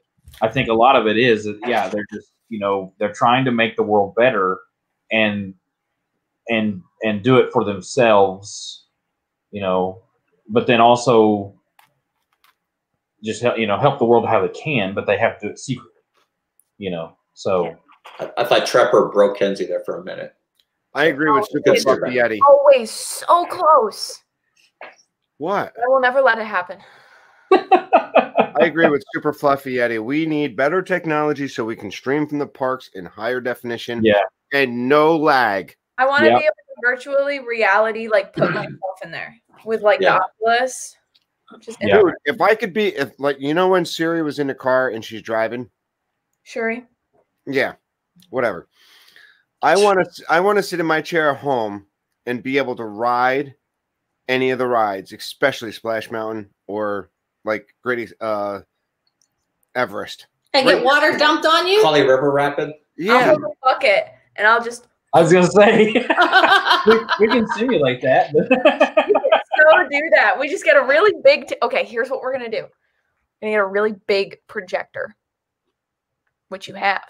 I think a lot of it is that, yeah, they're just, you know, they're trying to make the world better and do it for themselves, you know, but then also just help the world how they can, but they have to do it secretly, you know. So I thought Trepper broke Kenzie there for a minute. I agree with Super Fluffy Yeti. Always so close. What? I will never let it happen. I agree with Super Fluffy Yeti. We need better technology so we can stream from the parks in higher definition. Yeah. And no lag. I want to be able to virtually reality, like put myself in there with like the Oculus. Just Dude, if I could be, when Siri was in the car and she's driving. Shuri. Yeah, whatever. I want to sit in my chair at home and be able to ride any of the rides, especially Splash Mountain or like Great Everest. And get water dumped on you? Kali River Rapid. Yeah. I'll hold a bucket and I'll just. I was gonna say we can simulate that. We can so do that. We just get a really big. Okay, here's what we're gonna do. We're gonna get a really big projector, which you have.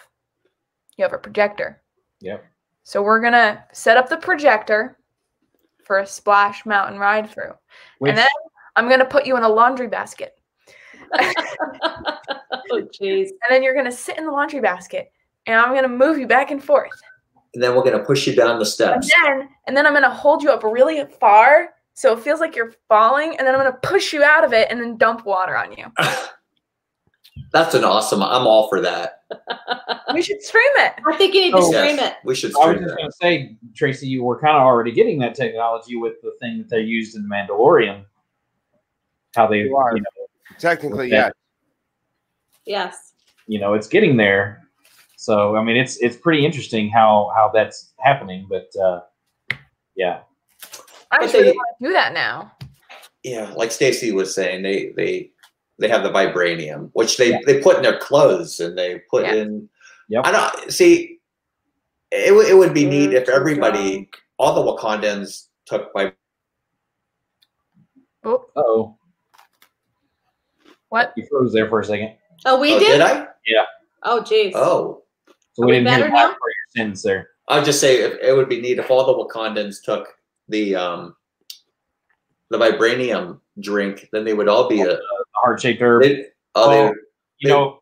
You have a projector. Yep. So we're gonna set up the projector for a Splash Mountain ride through, and then I'm gonna put you in a laundry basket. Oh, jeez. And then you're gonna sit in the laundry basket, and I'm gonna move you back and forth. And then we're going to push you down the steps. And then I'm going to hold you up really far so it feels like you're falling. And then I'm going to push you out of it and then dump water on you. That's an awesome. I'm all for that. We should stream it. I think you need to stream it. We should I was stream just that. going to say, Tracy, you were kind of already getting that technology with the thing that they used in The Mandalorian. How they, technically, yeah. Yes. You know, it's getting there. So, I mean, it's pretty interesting how that's happening, but yeah. I just really want to do that now. Yeah, like Stacey was saying, they they have the vibranium, which they put in their clothes and they put in. Yep. I don't see. It would be neat if everybody, all the Wakandans, took by. Uh-oh. What? You froze there for a second. Oh, we did? Did I? Yeah. Oh, geez. Oh. So we didn't better hit now? back for your sentence there. I'll just say it would be neat if all the Wakandans took the vibranium drink, then they would all be a Heart-shaped herb. you know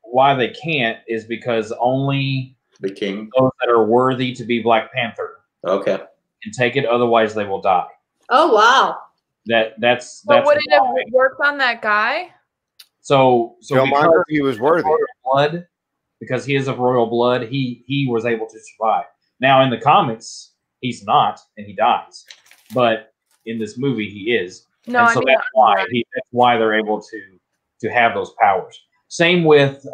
why they can't is because only the king, those that are worthy to be Black Panther, okay, can take it. Otherwise, they will die. Oh, wow. That's But would it have why. worked on that guy? So Killmonger, he was worthy. Blood, because he is of royal blood, he was able to survive. Now in the comics, he's not, and he dies. But in this movie, he is. No, and I so mean, that's why they're able to have those powers. Same with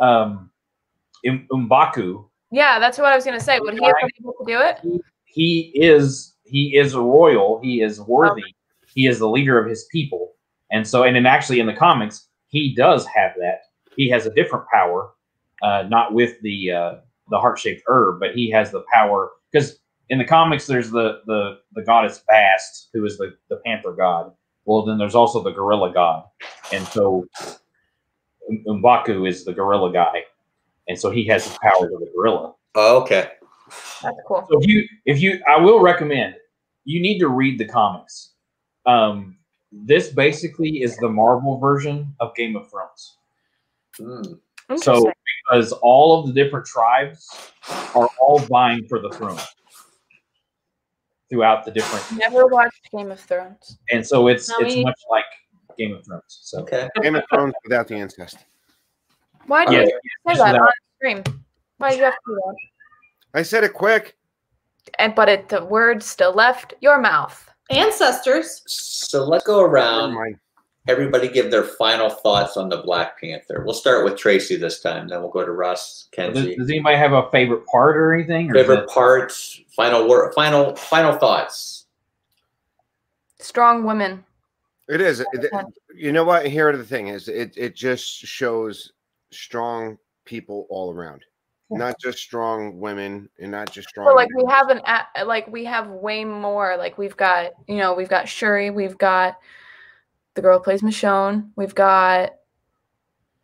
M'Baku. Yeah, that's what I was gonna say. Would he have been able to do it? He is royal. He is worthy. He is the leader of his people, and then actually in the comics, he does have that. He has a different power, not with the heart-shaped herb, but he has the power because in the comics there's the goddess Bast, who is the panther god. Well, then there's also the gorilla god, and so M'Baku is the gorilla guy, and so he has the powers of the gorilla. Oh, okay. That's cool. So I will recommend you need to read the comics. This basically is the Marvel version of Game of Thrones. So because all of the different tribes are all vying for the throne throughout the different. Never watched Game of Thrones, and so it's much like Game of Thrones. So okay, Game of Thrones without the incest. Why do you say that on stream? Why do you have to do that? I said it quick. But the word still left your mouth. Ancestors. So let's go around. Everybody give their final thoughts on the Black Panther. We'll start with Tracy this time. Then we'll go to Russ, Kenzie. Does anybody have a favorite part or anything? Favorite parts? Final word. Final thoughts. Strong women. It is. You know what? Here the thing is, it just shows strong people all around. Not just strong women and not just strong. So like we have way more. Like we've got Shuri, we've got the girl who plays Michonne, we've got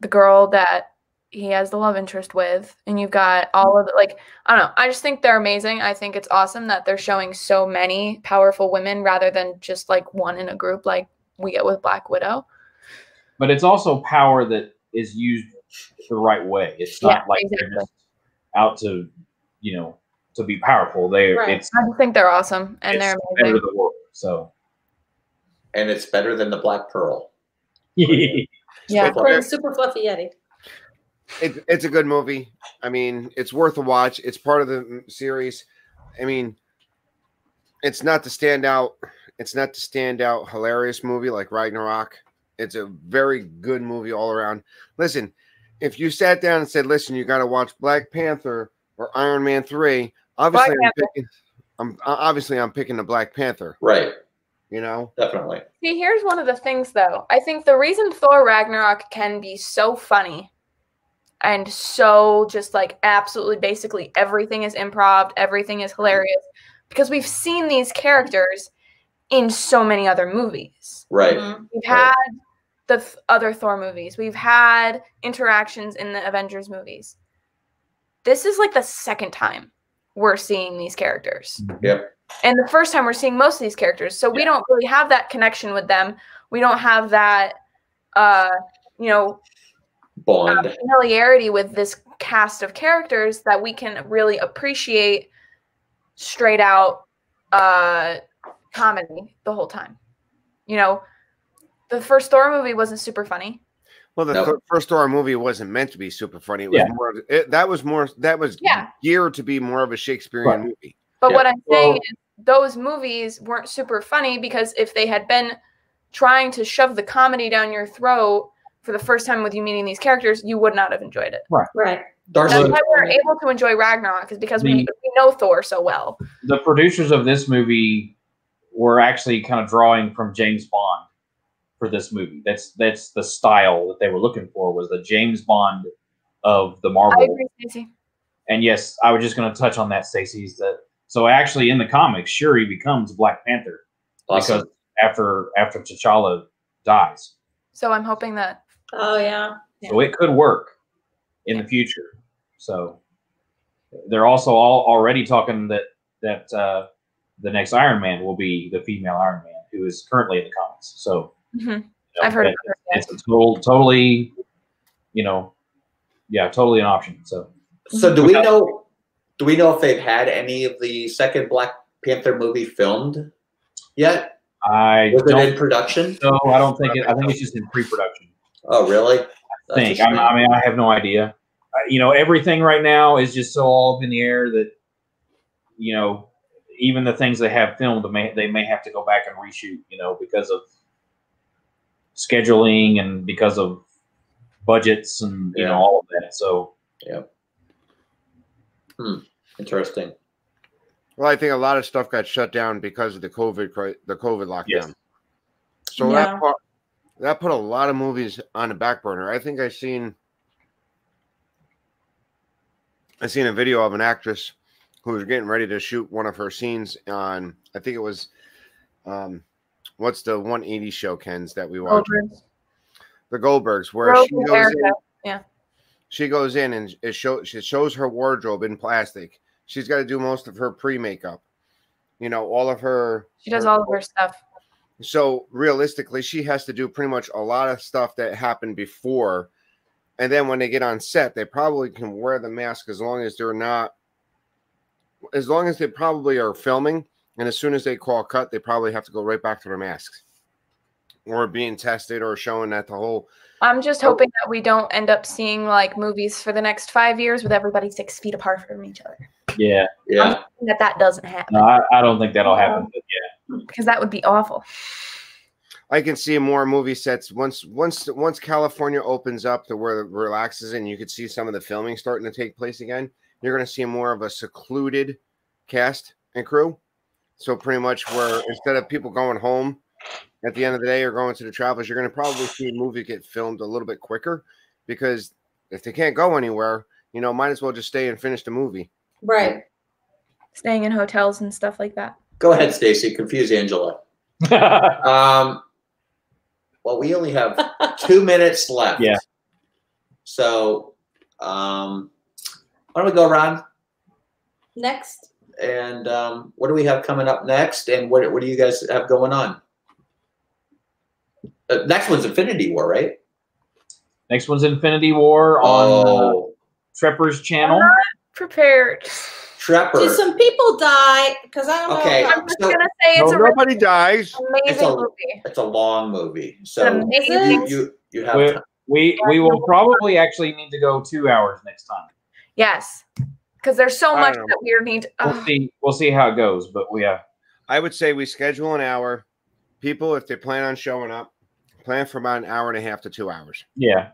the girl that he has the love interest with, and you've got all of the, I don't know. I just think they're amazing. I think it's awesome that they're showing so many powerful women rather than just like one in a group like we get with Black Widow. But it's also power that is used the right way. It's not they're just out to to be powerful. I just think they're awesome and they're amazing. Better the world, so. And it's better than the Black Pearl. Yeah, according to Super Fluffy Yeti. It's a good movie. I mean, it's worth a watch. It's part of the series. I mean, it's not the standout. It's not the standout hilarious movie like Ragnarok. It's a very good movie all around. Listen, if you sat down and said, "Listen, you got to watch Black Panther or Iron Man 3," obviously I'm picking the Black Panther. Right. Definitely. See, here's one of the things, though. I think the reason Thor Ragnarok can be so funny and so just like absolutely basically everything is improv, everything is hilarious, because we've seen these characters in so many other movies. Right. We've had the other Thor movies. We've had interactions in the Avengers movies. This is like the second time we're seeing these characters. Yep. And the first time we're seeing most of these characters. So we don't really have that connection with them. We don't have that, bond, familiarity with this cast of characters that we can really appreciate straight out comedy the whole time. The first Thor movie wasn't super funny. Well, the first Thor movie wasn't meant to be super funny. It was that was geared to be more of a Shakespearean movie. But what I'm saying is those movies weren't super funny because if they had been trying to shove the comedy down your throat for the first time with you meeting these characters, you would not have enjoyed it. Right. That's why we're able to enjoy Ragnarok, is because we know Thor so well. The producers of this movie were actually kind of drawing from James Bond for this movie. That's the style that they were looking for, was the James Bond of the Marvel. I agree, Stacey. And yes, I was just going to touch on that, Stacey. So actually, in the comics, Shuri becomes Black Panther because after T'Challa dies. So I'm hoping that. Oh yeah. So it could work in the future. So they're also already talking that the next Iron Man will be the female Iron Man, who is currently in the comics. So I've heard of her. It's a totally, totally an option. So do we know if they've had any of the second Black Panther movie filmed yet? Was it in production? No, I don't think it. I think it's just in pre-production. Oh, really? I have no idea. Everything right now is just so all up in the air that, even the things they have filmed, they may have to go back and reshoot, because of scheduling and because of budgets and all of that. So interesting. Well, I think a lot of stuff got shut down because of the COVID lockdown. Yes. So that put a lot of movies on the back burner. I think I seen a video of an actress who was getting ready to shoot one of her scenes on, I think it was, what's the 180 show, Ken's, that we watched? The Goldbergs, where she goes in and she shows her wardrobe in plastic. She's got to do most of her pre-makeup. All of her. She does all of her stuff. So realistically, she has to do pretty much a lot of stuff that happened before. And then when they get on set, they probably can wear the mask as long as they probably are filming. And as soon as they call cut, they probably have to go right back to their masks or being tested or showing that the whole. I'm just hoping that we don't end up seeing like movies for the next 5 years with everybody 6 feet apart from each other. Yeah. I'm hoping that doesn't happen. No, I don't think that'll happen. But because that would be awful. I can see more movie sets once California opens up to where it relaxes and you could see some of the filming starting to take place again. You're going to see more of a secluded cast and crew. So pretty much where instead of people going home at the end of the day or going to the travels, you're going to probably see a movie get filmed a little bit quicker because if they can't go anywhere, might as well just stay and finish the movie. Right. Staying in hotels and stuff like that. Go ahead, Stacey. Confuse Angela. Well, we only have 2 minutes left. Yeah. So, why don't we go around next? And what do we have coming up next? And what do you guys have going on? Next one's Infinity War, right? Next one's Infinity War on Trepper's channel. I'm not prepared. Trepper. Do some people die? Because I don't know. I'm just gonna say nobody dies. Amazing movie. It's a long movie, so you have. We will probably actually need to go 2 hours next time. Yes, because there's so much that we need. We'll see how it goes, but I would say we schedule an hour. People, if they plan on showing up, plan for about an hour and a half to 2 hours. Yeah,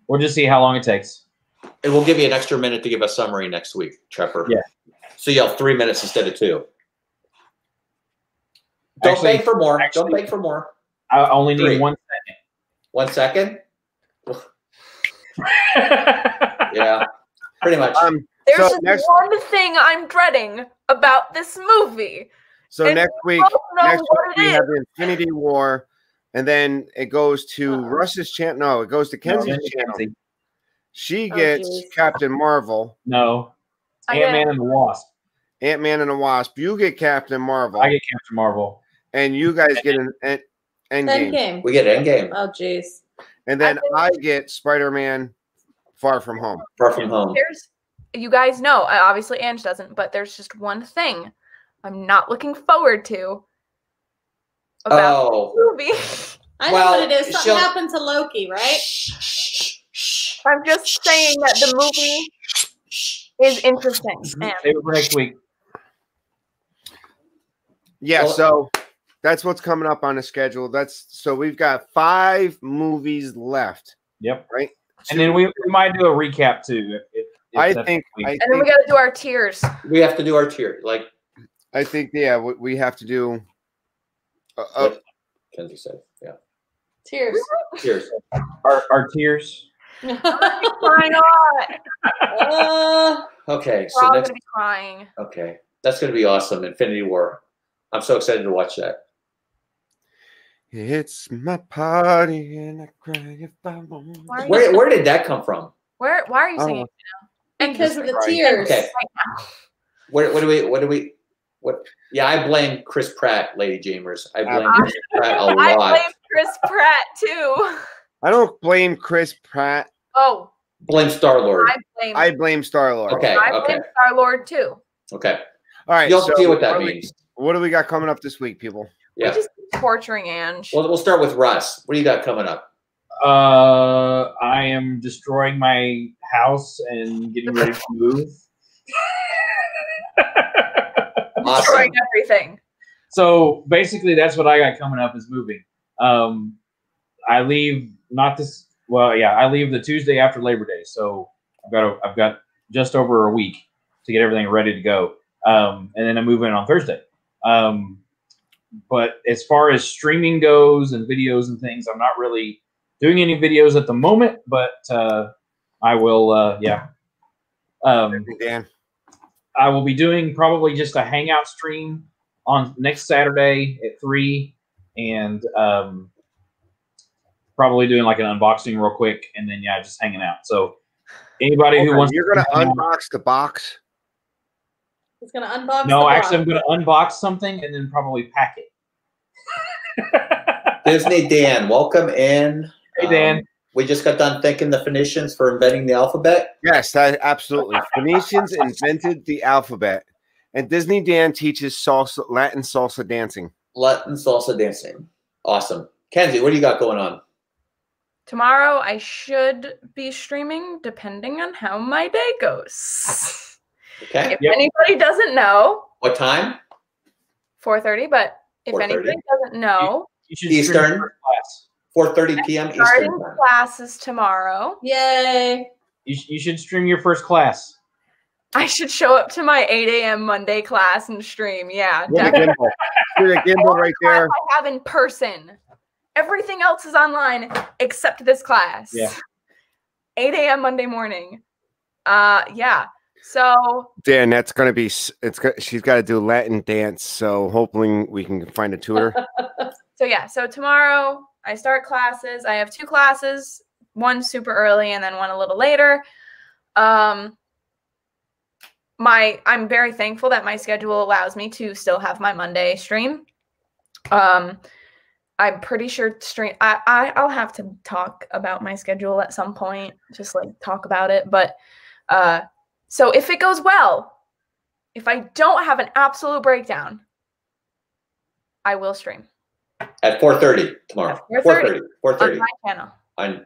we'll just see how long it takes. And we'll give you an extra minute to give a summary next week, Trepper. Yeah. So you have 3 minutes instead of 2. Don't beg for more. Don't beg for more. I only need 1 second. 1 second? Yeah, pretty much. There's one thing I'm dreading about this movie. So next week we have the Infinity War, and then it goes to Russ's channel. No, it goes to Kenzie's channel. She gets Captain Marvel. No, Ant-Man and the Wasp. Ant-Man and the Wasp. You get Captain Marvel. I get Captain Marvel. And you guys get an Endgame. We get Endgame. Oh, jeez. And then I get Spider-Man Far From Home. Far From Home. You guys know, obviously Ange doesn't, but there's just one thing I'm not looking forward to about the movie. I know what it is. Something happened to Loki, right? I'm just saying that the movie is interesting. Save it for next week. Yeah, so that's what's coming up on the schedule. So we've got 5 movies left. Yep. Right? And then we might do a recap too. I think and then we got to do our tiers. We have to do our tier. I think, we have to do. Kenzie said, yeah. Tears. Cheers. Our tears. Why not? Okay, We're so all next. gonna be crying. Okay, that's going to be awesome. Infinity War. I'm so excited to watch that. It's my party and I cry if I want. Where did that come from? Why are you singing? Because of the Right. tears. Okay. What do we? Yeah, I blame Chris Pratt, Lady Jamers. I blame Chris Pratt a lot. I blame Chris Pratt too. I don't blame Chris Pratt. Oh, Blame Star Lord. I blame Star-Lord. Okay. I blame Star Lord too. Okay. All right. You'll see what that do means. what do we got coming up this week, people? Yeah. We just keep torturing Ange. Well, we'll start with Russ. What do you got coming up? I am destroying my house and getting ready to move. Awesome. Destroying everything. So basically, that's what I got coming up is moving. I leave not this. Well, yeah, I leave the Tuesday after Labor Day, so I've got just over a week to get everything ready to go, and then I move in on Thursday. But as far as streaming goes and videos and things, I'm not really doing any videos at the moment, but I will. Yeah. Dan. I will be doing probably just a hangout stream on next Saturday at 3, and probably doing like an unboxing real quick, and then just hanging out. So anybody who wants, you're gonna unbox the box. He's gonna unbox. No, the actually, I'm box. going to unbox something and then probably pack it. Disney Dan, welcome in. Hey, Dan. We just got done thanking the Phoenicians for inventing the alphabet. Yes, absolutely. Phoenicians invented the alphabet, and Disney Dan teaches Latin salsa dancing. Latin salsa dancing. Awesome. Kenzie, what do you got going on? Tomorrow I should be streaming, depending on how my day goes. Okay. If anybody doesn't know, What time? 4:30. But if 4:30. anybody doesn't know, You should Eastern. stream your class. 4:30 p.m. starting Eastern time. classes tomorrow. Yay! You should stream your first class. I should show up to my 8 a.m. Monday class and stream. Yeah, With a definitely. gimbal. With a gimbal right there. Class I have in person. Everything else is online except this class. Yeah. 8 a.m. Monday morning. Yeah. So Dan, that's gonna be. She's got to do Latin dance. So hopefully we can find a tutor. So tomorrow I start classes. I have 2 classes, one super early and then one a little later. I'm very thankful that my schedule allows me to still have my Monday stream. I'm pretty sure I'll have to talk about my schedule at some point, just like talk about it. But so if it goes well, if I don't have an absolute breakdown, I will stream At 4:30 tomorrow. At 4:30. 4:30. on my channel. On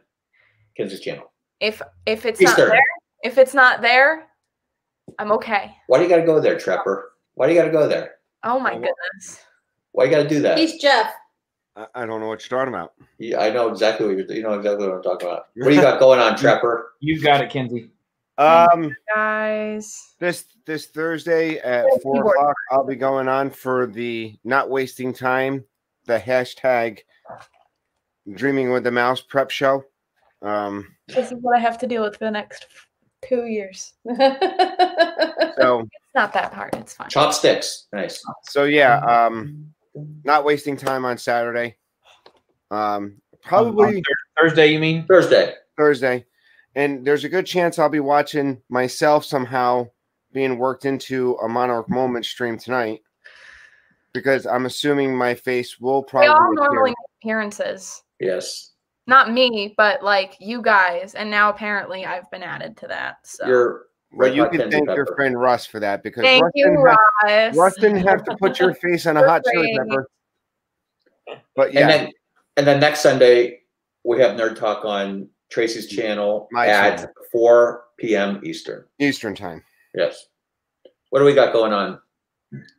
Kenzie's channel. If it's Eastern. not there, if it's not there, I'm okay. Why do you got to go there, Trapper? Why do you got to go there? Oh my goodness. Why you got to do that? He's Jeff. I don't know what you're talking about. Yeah, I know exactly what you know exactly what I'm talking about. What do you got going on, Trapper? You've got it, Kenzie. Guys. This Thursday at 4 o'clock, I'll be going on for the Not Wasting Time, the hashtag Dreaming with the Mouse prep show. This is what I have to deal with for the next 2 years. So It's not that hard. It's fine. Chopsticks. Nice. So yeah, Not Wasting Time on Saturday. Probably On Thursday, you mean? Thursday. And there's a good chance I'll be watching myself somehow being worked into a Monarch Moment stream tonight, because I'm assuming my face will probably We all appear. normally make appearances. Yes. Not me, but like you guys. And now apparently I've been added to that. So You're Well, right you by can Kenzie thank your Pepper. friend Russ for that, because thank you, Russ. Russ didn't have to put your face on a hot chili pepper. But yeah, And then next Sunday we have Nerd Talk on Tracy's channel My at channel. 4 p.m. Eastern time. Yes. What do we got going on?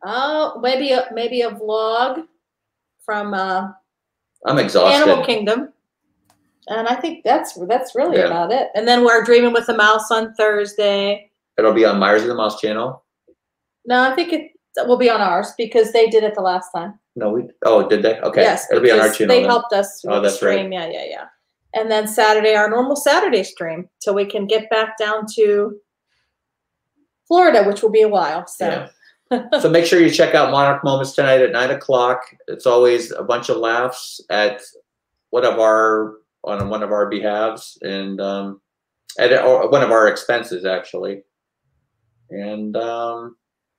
Oh, maybe a vlog from I'm exhausted. Animal Kingdom, and I think that's really Yeah. about it. And then we're Dreaming with the Mouse on Thursday. It'll be on Myers of the Mouse channel. No, I think That will be on ours because they did it the last time. No, did they? Okay. Yes, it'll be on our because channel. they then. helped us with the that's stream. right. Yeah. And then Saturday, our normal Saturday stream, so we can get back down to Florida, which will be a while. So. Yeah. So make sure you check out Monarch Moments tonight at 9 o'clock. It's always a bunch of laughs at on one of our behalves and at one of our expenses actually. And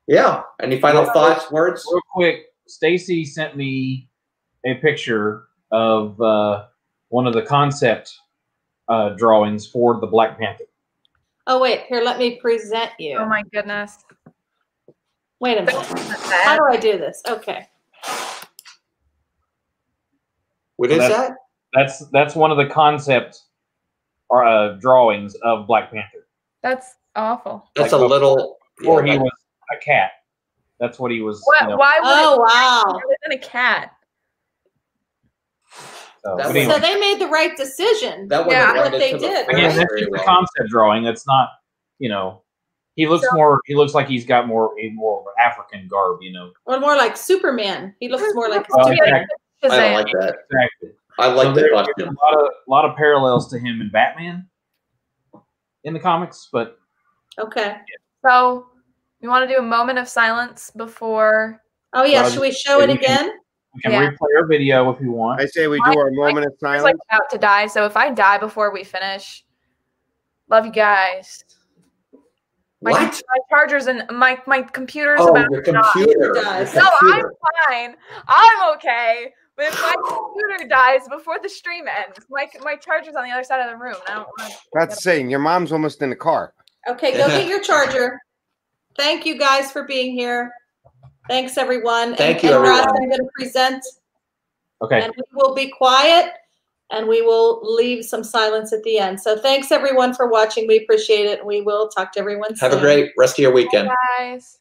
yeah, any final thoughts, words? Real quick, Stacy sent me a picture of one of the concept drawings for the Black Panther. Oh wait, here, let me present you. Oh my goodness. Wait a minute. How do I do this? Okay. What is that? That's one of the concept drawings of Black Panther. That's awful. That's Like a little. Before he was a cat. That's what he was. What, You know, why would Oh, it wow. other than a cat? so, That but was- anyway. So they made the right decision. That would Yeah. have What blended they to the did, forest Again, right? that's very just a well. concept drawing. That's not, you know, he looks like he's got more of an African garb, you know. Or more like Superman. He looks more like Oh, Superman. exactly. I don't like that. Exactly. I like So the there's costume. a lot of parallels to him in Batman in the comics, but Okay. So, you want to do a moment of silence before? Oh yeah, Well, should we show it again? we can Yeah. replay our video if you want. I say we do our moment of He's like silence. about to die, so if I die before we finish, love you guys. My What? chargers and my computer's Oh, about your to die. computer. does. Your No, I'm computer. fine. I'm okay. But if my computer dies before the stream ends, my charger's on the other side of the room. I don't want to. That's saying your mom's almost in the car. Okay, go get your charger. Thank you guys for being here. Thanks everyone. Thank you, and Ross, everyone. I'm going to present, Okay. and we will be quiet, and we will leave some silence at the end. So thanks everyone for watching. We appreciate it. We will talk to everyone soon. Have a great rest of your weekend. Bye, guys.